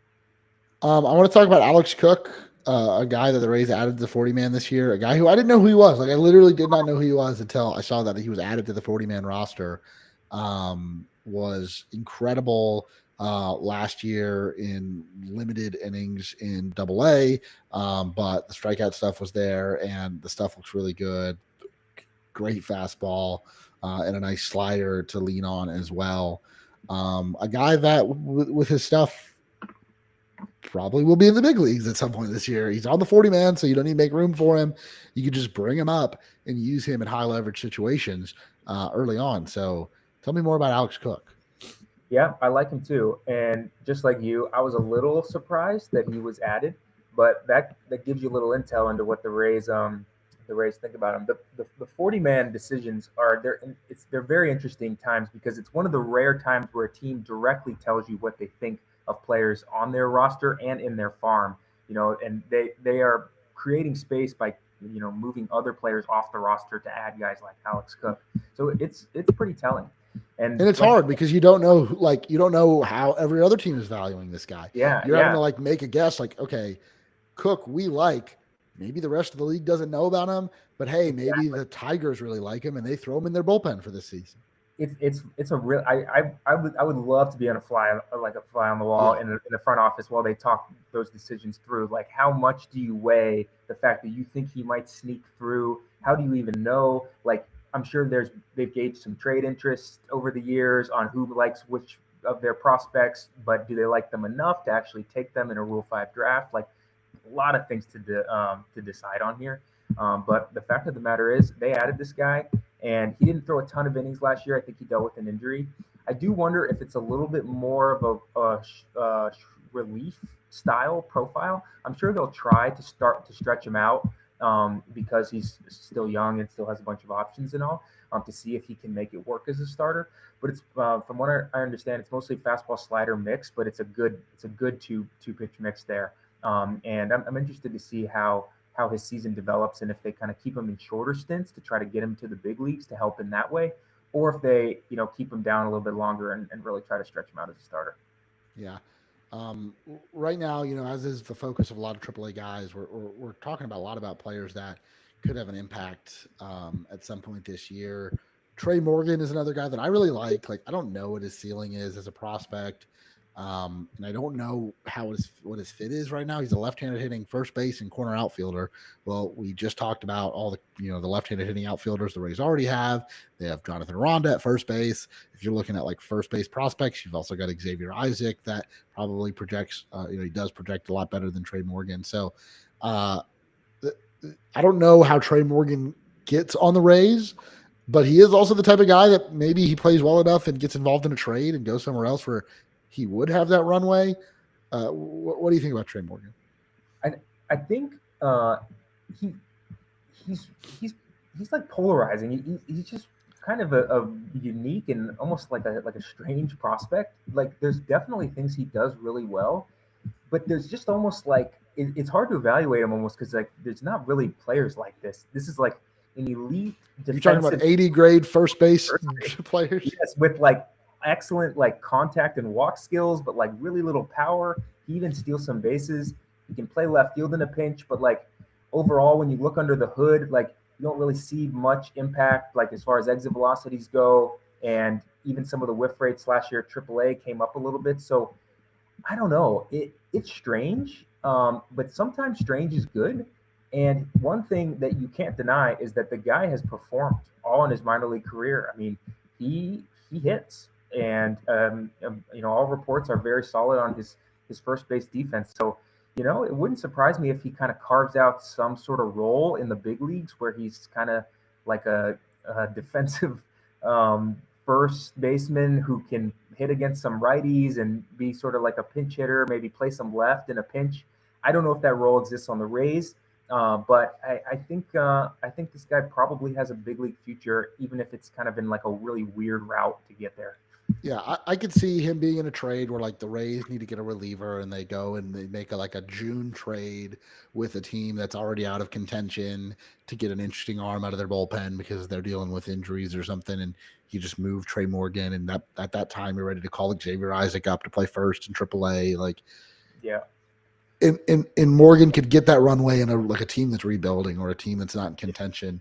I want to talk about Alex Cook, a guy that the Rays added to the 40-man this year, a guy who I didn't know who he was. Like I literally did not know who he was until I saw that he was added to the 40-man roster. Was incredible last year in limited innings in Double-A, but the strikeout stuff was there, and the stuff looks really good. Great fastball and a nice slider to lean on as well. A guy that with his stuff probably will be in the big leagues at some point this year. He's on the 40-man, so you don't need to make room for him. You can just bring him up and use him in high leverage situations early on. So tell me more about Alex Cook. Yeah, I like him too. And just like you, I was a little surprised that he was added, but that gives you a little intel into what the Rays think about him. The 40-man decisions they're very interesting times because it's one of the rare times where a team directly tells you what they think of players on their roster and in their farm, and they are creating space by moving other players off the roster to add guys like Alex Cook. So it's pretty telling. And it's hard because you don't know how every other team is valuing this guy. Yeah, you're having to make a guess. Like, okay, Cook, we like. Maybe the rest of the league doesn't know about him, but hey, maybe the Tigers really like him and they throw him in their bullpen for this season. It's a real. I would love to be on a fly on the wall in the front office while they talk those decisions through. Like, how much do you weigh the fact that you think he might sneak through? How do you even know? Like, I'm sure they've gauged some trade interest over the years on who likes which of their prospects, but do they like them enough to actually take them in a Rule 5 draft? Like, a lot of things to decide on here. But the fact of the matter is they added this guy, and he didn't throw a ton of innings last year. I think he dealt with an injury. I do wonder if it's a little bit more of a relief style profile. I'm sure they'll try to stretch him out because he's still young and still has a bunch of options and all to see if he can make it work as a starter. But it's from what I understand, it's mostly fastball slider mix, but it's a good two pitch mix there. And I'm interested to see how his season develops and if they kind of keep him in shorter stints to try to get him to the big leagues to help in that way, or if they keep him down a little bit longer and really try to stretch him out as a starter. Yeah. Right now, as is the focus of a lot of AAA guys, we're talking about a lot about players that could have an impact at some point this year. Trey Morgan is another guy that I really like. Like, I don't know what his ceiling is as a prospect, and I don't know what his fit is right now. He's a left-handed hitting first base and corner outfielder. Well, we just talked about all the left-handed hitting outfielders the Rays already have. They have Jonathan Ronda at first base. If you're looking at like first base prospects, you've also got Xavier Isaac that probably projects. He does project a lot better than Trey Morgan. So uh, I don't know how Trey Morgan gets on the Rays, but he is also the type of guy that maybe he plays well enough and gets involved in a trade and goes somewhere else where he would have that runway. What do you think about Trey Morgan? I think he he's he's he's like polarizing. He's just kind of a unique and almost like a strange prospect. Like there's definitely things he does really well, but there's just almost like it's hard to evaluate him almost because like there's not really players like this. This is like an elite You're talking about defensive 80 grade first base person. players? Yes, with like excellent like contact and walk skills, but like really little power. He even steals some bases. He can play left field in a pinch, but like overall, when you look under the hood, like you don't really see much impact, like as far as exit velocities go, and even some of the whiff rates last year at AAA came up a little bit. So I don't know. It's strange, but sometimes strange is good. And one thing that you can't deny is that the guy has performed all in his minor league career. I mean, he hits, and all reports are very solid on his first base defense. So it wouldn't surprise me if he kind of carves out some sort of role in the big leagues where he's kind of like a defensive first baseman who can hit against some righties and be sort of like a pinch hitter, maybe play some left in a pinch. I don't know if that role exists on the Rays, but I think this guy probably has a big league future, even if it's kind of in like a really weird route to get there. Yeah, I could see him being in a trade where like the Rays need to get a reliever and they go and they make like a June trade with a team that's already out of contention to get an interesting arm out of their bullpen because they're dealing with injuries or something. And you just move Trey Morgan, and that at that time you're ready to call Xavier Isaac up to play first in AAA. Like, yeah, and Morgan could get that runway in a team that's rebuilding or a team that's not in contention.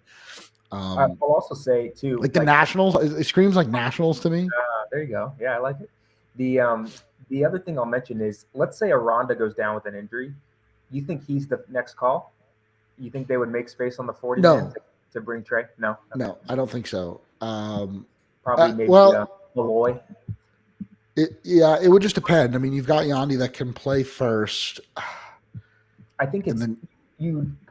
I'll also say too, Like the Nationals, it screams like Nationals to me. there you go. Yeah, I like it. The other thing I'll mention is, let's say Aranda goes down with an injury. You think he's the next call? You think they would make space on the 40 man to bring Trey? No, okay. No, I don't think so. Probably maybe Malloy. It would just depend. I mean, you've got Yandy that can play first. I think it's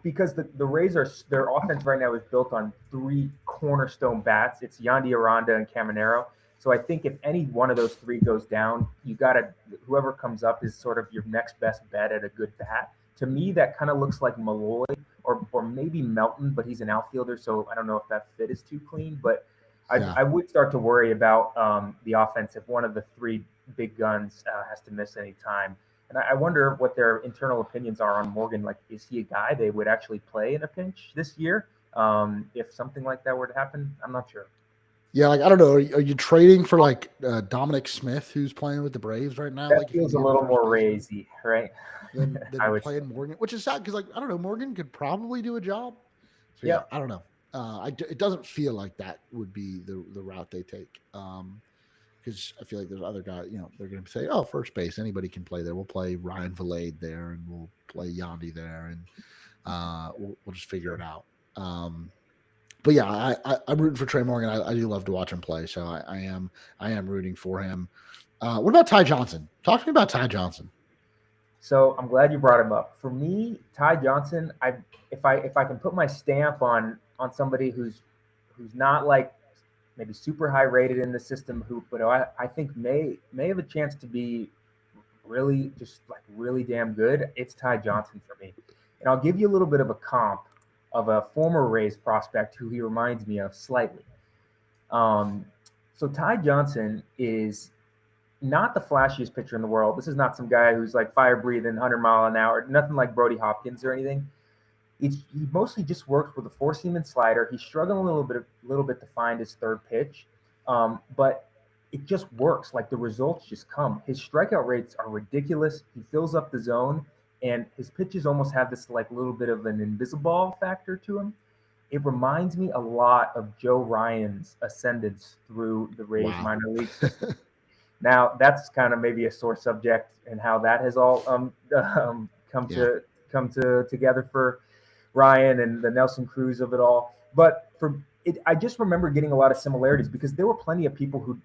because the Rays their offense right now is built on three cornerstone bats. It's Yandy, Aranda, and Caminero. So I think if any one of those three goes down, you got to whoever comes up is sort of your next best bet at a good bat. To me, that kind of looks like Malloy or maybe Melton, but he's an outfielder, so I don't know if that fit is too clean. But I would start to worry about the offense if one of the three big guns has to miss any time. And I wonder what their internal opinions are on Morgan. Like, is he a guy they would actually play in a pinch this year? If something like that were to happen, I'm not sure. Yeah, like I don't know. Are you trading for like Dominic Smith, who's playing with the Braves right now? That like feels a little more Raysy, right? Than playing Morgan, which is sad because like I don't know, Morgan could probably do a job. So yeah, I don't know. It doesn't feel like that would be the route they take. Because I feel like there's other guys, they're going to say, oh, first base, anybody can play there. We'll play Ryan Valade there, and we'll play Yandy there, and we'll just figure it out. But yeah, I'm rooting for Trey Morgan. I do love to watch him play, so I am rooting for him. What about Ty Johnson? Talk to me about Ty Johnson. So I'm glad you brought him up. For me, Ty Johnson, if I can put my stamp on somebody who's not like maybe super high rated in the system, but I think may have a chance to be really damn good, it's Ty Johnson for me. And I'll give you a little bit of a comp of a former Rays prospect who he reminds me of slightly. So Ty Johnson is not the flashiest pitcher in the world. This is not some guy who's like fire breathing, 100-mile-an-hour, nothing like Brody Hopkins or anything. He mostly just works with a four-seam and slider. He's struggling a little bit to find his third pitch, but it just works. Like the results just come. His strikeout rates are ridiculous. He fills up the zone, and his pitches almost have this like little bit of an invisible factor to him. It reminds me a lot of Joe Ryan's ascendance through the Rays Wow. minor league system. Now that's kind of maybe a sore subject and how that has all come Yeah. to together for Ryan and the Nelson Cruz of it all. But for it, I just remember getting a lot of similarities because there were plenty of people who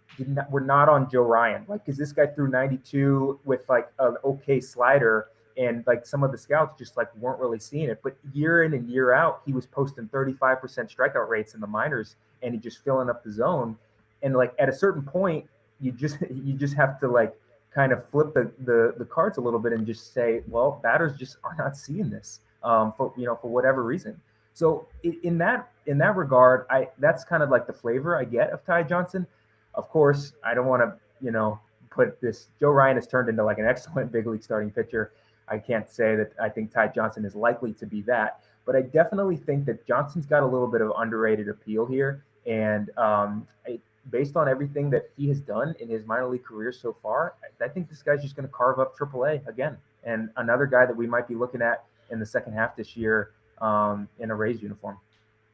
were not on Joe Ryan. Like, because this guy threw 92 with like an okay slider, and like some of the scouts just like weren't really seeing it. But year in and year out, he was posting 35% strikeout rates in the minors, and he just filling up the zone. And like at a certain point, you just have to like kind of flip the cards a little bit and just say, well, batters just are not seeing this for for whatever reason. So in that regard, I that's kind of like the flavor I get of Ty Johnson. Of course, I don't want to put this. Joe Ryan has turned into like an excellent big league starting pitcher. I can't say that I think Ty Johnson is likely to be that, but I definitely think that Johnson's got a little bit of underrated appeal here, and based on everything that he has done in his minor league career so far, I think this guy's just going to carve up AAA again, and another guy that we might be looking at in the second half this year in a Rays uniform.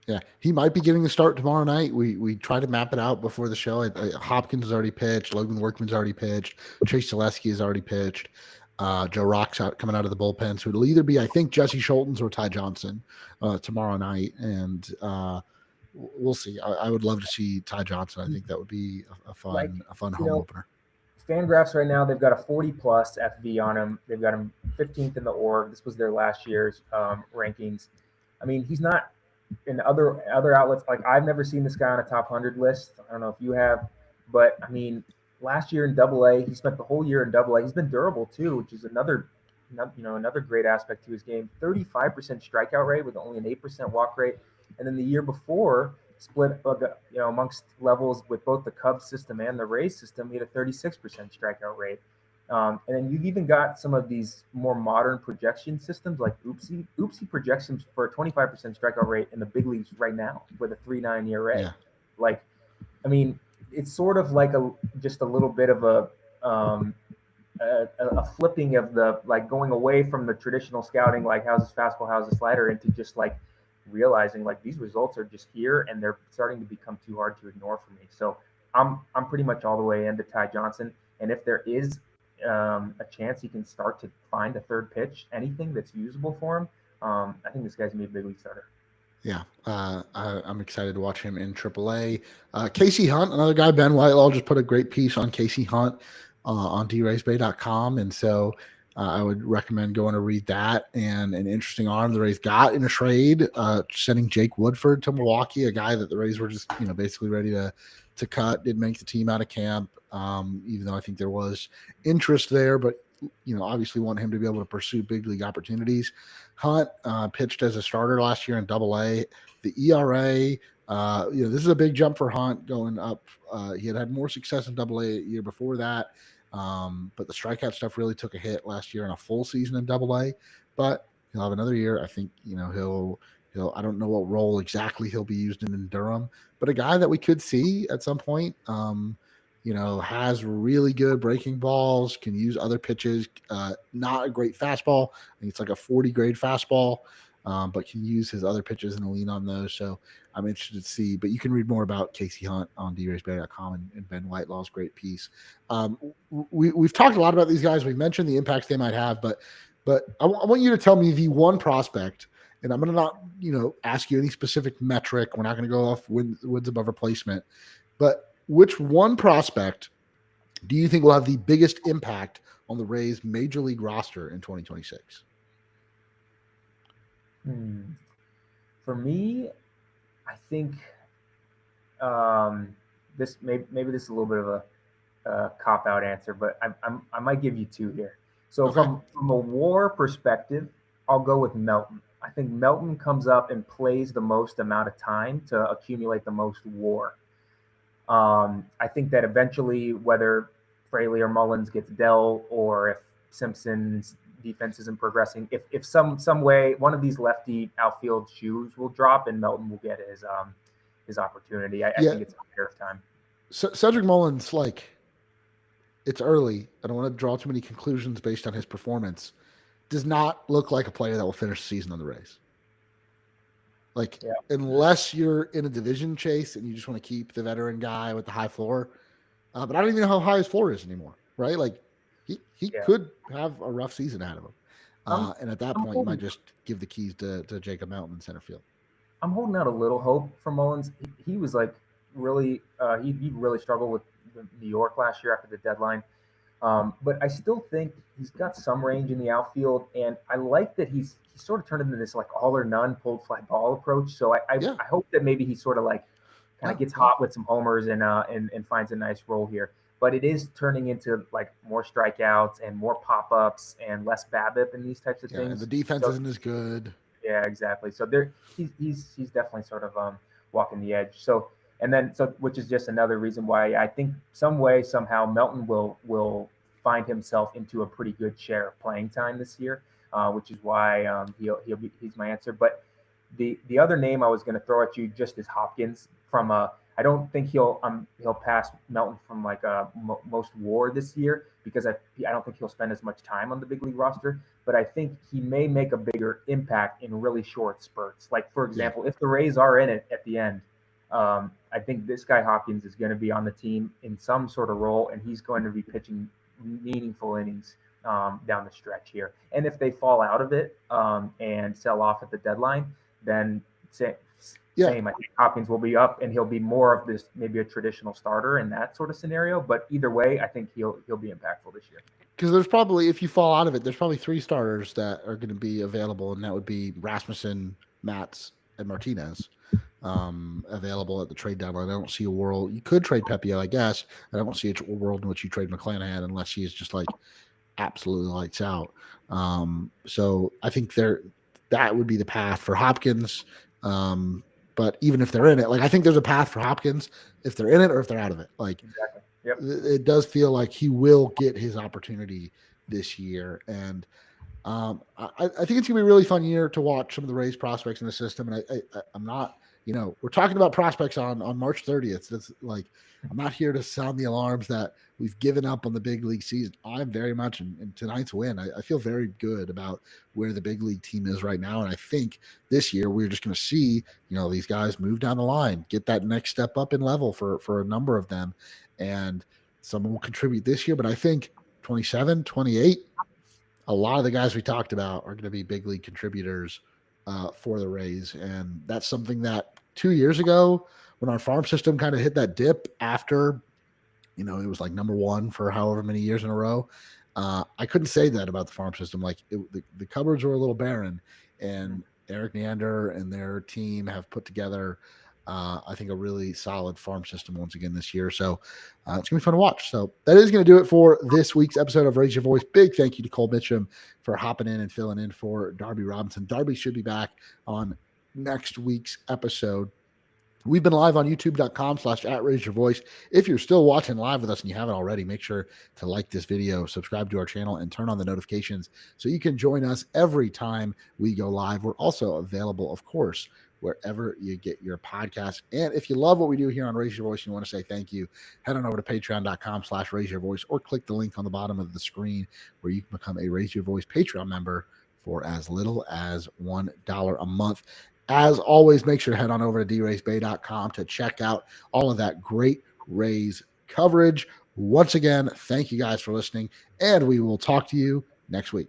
Yeah, he might be getting the start tomorrow night. We tried to map it out before the show. Hopkins has already pitched. Logan Workman's already pitched. Chase Zaleski has already pitched. Joe Rock's coming out of the bullpen. So it'll either be, I think, Jesse Schultens or Ty Johnson tomorrow night. And we'll see. I would love to see Ty Johnson. I think that would be a fun home opener. Fangraphs right now, they've got a 40 plus FV on him. They've got him 15th in the org. This was their last year's rankings. I mean, he's not in other outlets. Like, I've never seen this guy on a top 100 list. I don't know if you have, but I mean, last year in AA, he spent the whole year in AA. He's been durable too, which is another great aspect to his game. 35% strikeout rate with only an 8% walk rate, and then the year before, split amongst levels with both the Cubs system and the Rays system, he had a 36% strikeout rate. And then you've even got some of these more modern projection systems like Oopsie. Oopsie projects him for a 25% strikeout rate in the big leagues right now with a 3.9 ERA. Yeah. Like, I mean, it's sort of like just a little bit of a flipping of the, like, going away from the traditional scouting, like how's his fastball, how's his slider, into just like realizing like these results are just here and they're starting to become too hard to ignore for me. So I'm pretty much all the way into Ty Johnson, and if there is a chance he can start to find a third pitch, anything that's usable for him, I think this guy's gonna be a big league starter. Yeah, I'm excited to watch him in AAA. Casey Hunt, another guy. Ben Whitelaw just put a great piece on Casey Hunt on draysbay.com, and so I would recommend going to read that. And an interesting arm the Rays got in a trade, sending Jake Woodford to Milwaukee, a guy that the Rays were just basically ready to cut. Didn't make the team out of camp, even though I think there was interest there, but obviously want him to be able to pursue big league opportunities. Hunt pitched as a starter last year in AA. The ERA, this is a big jump for Hunt going up. He had more success in AA a year before that, but the strikeout stuff really took a hit last year in a full season in AA. But he'll have another year. I think he'll. I don't know what role exactly he'll be used in Durham, but a guy that we could see at some point. Has really good breaking balls, can use other pitches, not a great fastball. I think it's like a 40 grade fastball, but can use his other pitches and lean on those. So I'm interested to see, but you can read more about Casey Hunt on draysbay.com and Ben Whitelaw's great piece. We've talked a lot about these guys. We've mentioned the impacts they might have, but I want you to tell me the one prospect, and I'm going to not, ask you any specific metric. We're not going to go off wins above replacement, but which one prospect do you think will have the biggest impact on the Rays major league roster in 2026? For me, I think this maybe this is a little bit of a cop-out answer, but I might give you two here. So Okay. from a WAR perspective, I'll go with Melton. I think Melton comes up and plays the most amount of time to accumulate the most WAR. I think that eventually, whether Fraley or Mullins gets dealt, or if Simpson's defense isn't progressing, if some way one of these lefty outfield shoes will drop and Melton will get his opportunity, I think it's a matter of time. Cedric Mullins, like, it's early. I don't want to draw too many conclusions based on his performance. Does not look like a player that will finish the season on the Rays. Like, Yeah. unless you're in a division chase and you just want to keep the veteran guy with the high floor. But I don't even know how high his floor is anymore, right? Like, he Yeah. could have a rough season ahead of him. I'm And at that I'm point, you might holding just give the keys to Jacob Mountain in center field. I'm holding out a little hope for Mullins. He was like really he really struggled with New York last year after the deadline. But I still think he's got some range in the outfield, and I like that he's sort of turned into this like all or none pulled fly ball approach. So Yeah. I hope that maybe he sort of like kind of No, gets no. hot with some homers and finds a nice role here. But it is turning into like more strikeouts and more pop ups and less BABIP and these types of Yeah. And the things. defense So isn't as good. yeah, exactly. So there, he's definitely sort of walking the edge. So and then so which is just another reason why I think some way somehow Melton will find himself into a pretty good share of playing time this year, which is why he's my answer. But the other name I was going to throw at you just is Hopkins from I don't think he'll pass Melton from like a most WAR this year because I don't think he'll spend as much time on the big league roster, but I think he may make a bigger impact in really short spurts. Like, for example, if the Rays are in it at the end, I think this guy Hopkins is going to be on the team in some sort of role, and he's going to be pitching meaningful innings down the stretch here. And if they fall out of it and sell off at the deadline, then Yeah. same. I think Hopkins will be up, and he'll be more of this maybe a traditional starter in that sort of scenario. But either way, I think he'll be impactful this year. Because there's probably, if you fall out of it, there's probably three starters that are going to be available, and that would be Rasmussen, Matz, and Martinez available at the trade deadline. I don't see a world. You could trade Pepio, I guess. I don't see a world in which you trade McClanahan unless he is just like absolutely lights out. So I think that would be the path for Hopkins. But even if they're in it, like, I think there's a path for Hopkins if they're in it or if they're out of it. Like, Exactly. Yep. it does feel like he will get his opportunity this year. And I think it's gonna be a really fun year to watch some of the Rays prospects in the system. And I'm not, we're talking about prospects on March 30th. That's like, I'm not here to sound the alarms that we've given up on the big league season. I'm very much in tonight's win. I feel very good about where the big league team is right now. And I think this year we're just going to see, these guys move down the line, get that next step up in level for a number of them. And someone will contribute this year. But I think 27, 28, a lot of the guys we talked about are going to be big league contributors for the Rays. And that's something that 2 years ago, when our farm system kind of hit that dip after, it was like number one for however many years in a row. I couldn't say that about the farm system. Like, the cupboards were a little barren, and Eric Neander and their team have put together, I think, a really solid farm system once again this year. So it's going to be fun to watch. So that is going to do it for this week's episode of Raise Your Voice. Big thank you to Cole Mitchem for hopping in and filling in for Darby Robinson. Darby should be back on next week's episode. We've been live on youtube.com/@raiseyourvoice. If you're still watching live with us and you haven't already, make sure to like this video, subscribe to our channel, and turn on the notifications so you can join us every time we go live. We're also available, of course, wherever you get your podcast. And if you love what we do here on Raise Your Voice and you want to say thank you, head on over to patreon.com/raiseyourvoice or click the link on the bottom of the screen where you can become a Raise Your Voice Patreon member for as little as $1 a month. As always, make sure to head on over to draysbay.com to check out all of that great Rays coverage. Once again, thank you guys for listening, and we will talk to you next week.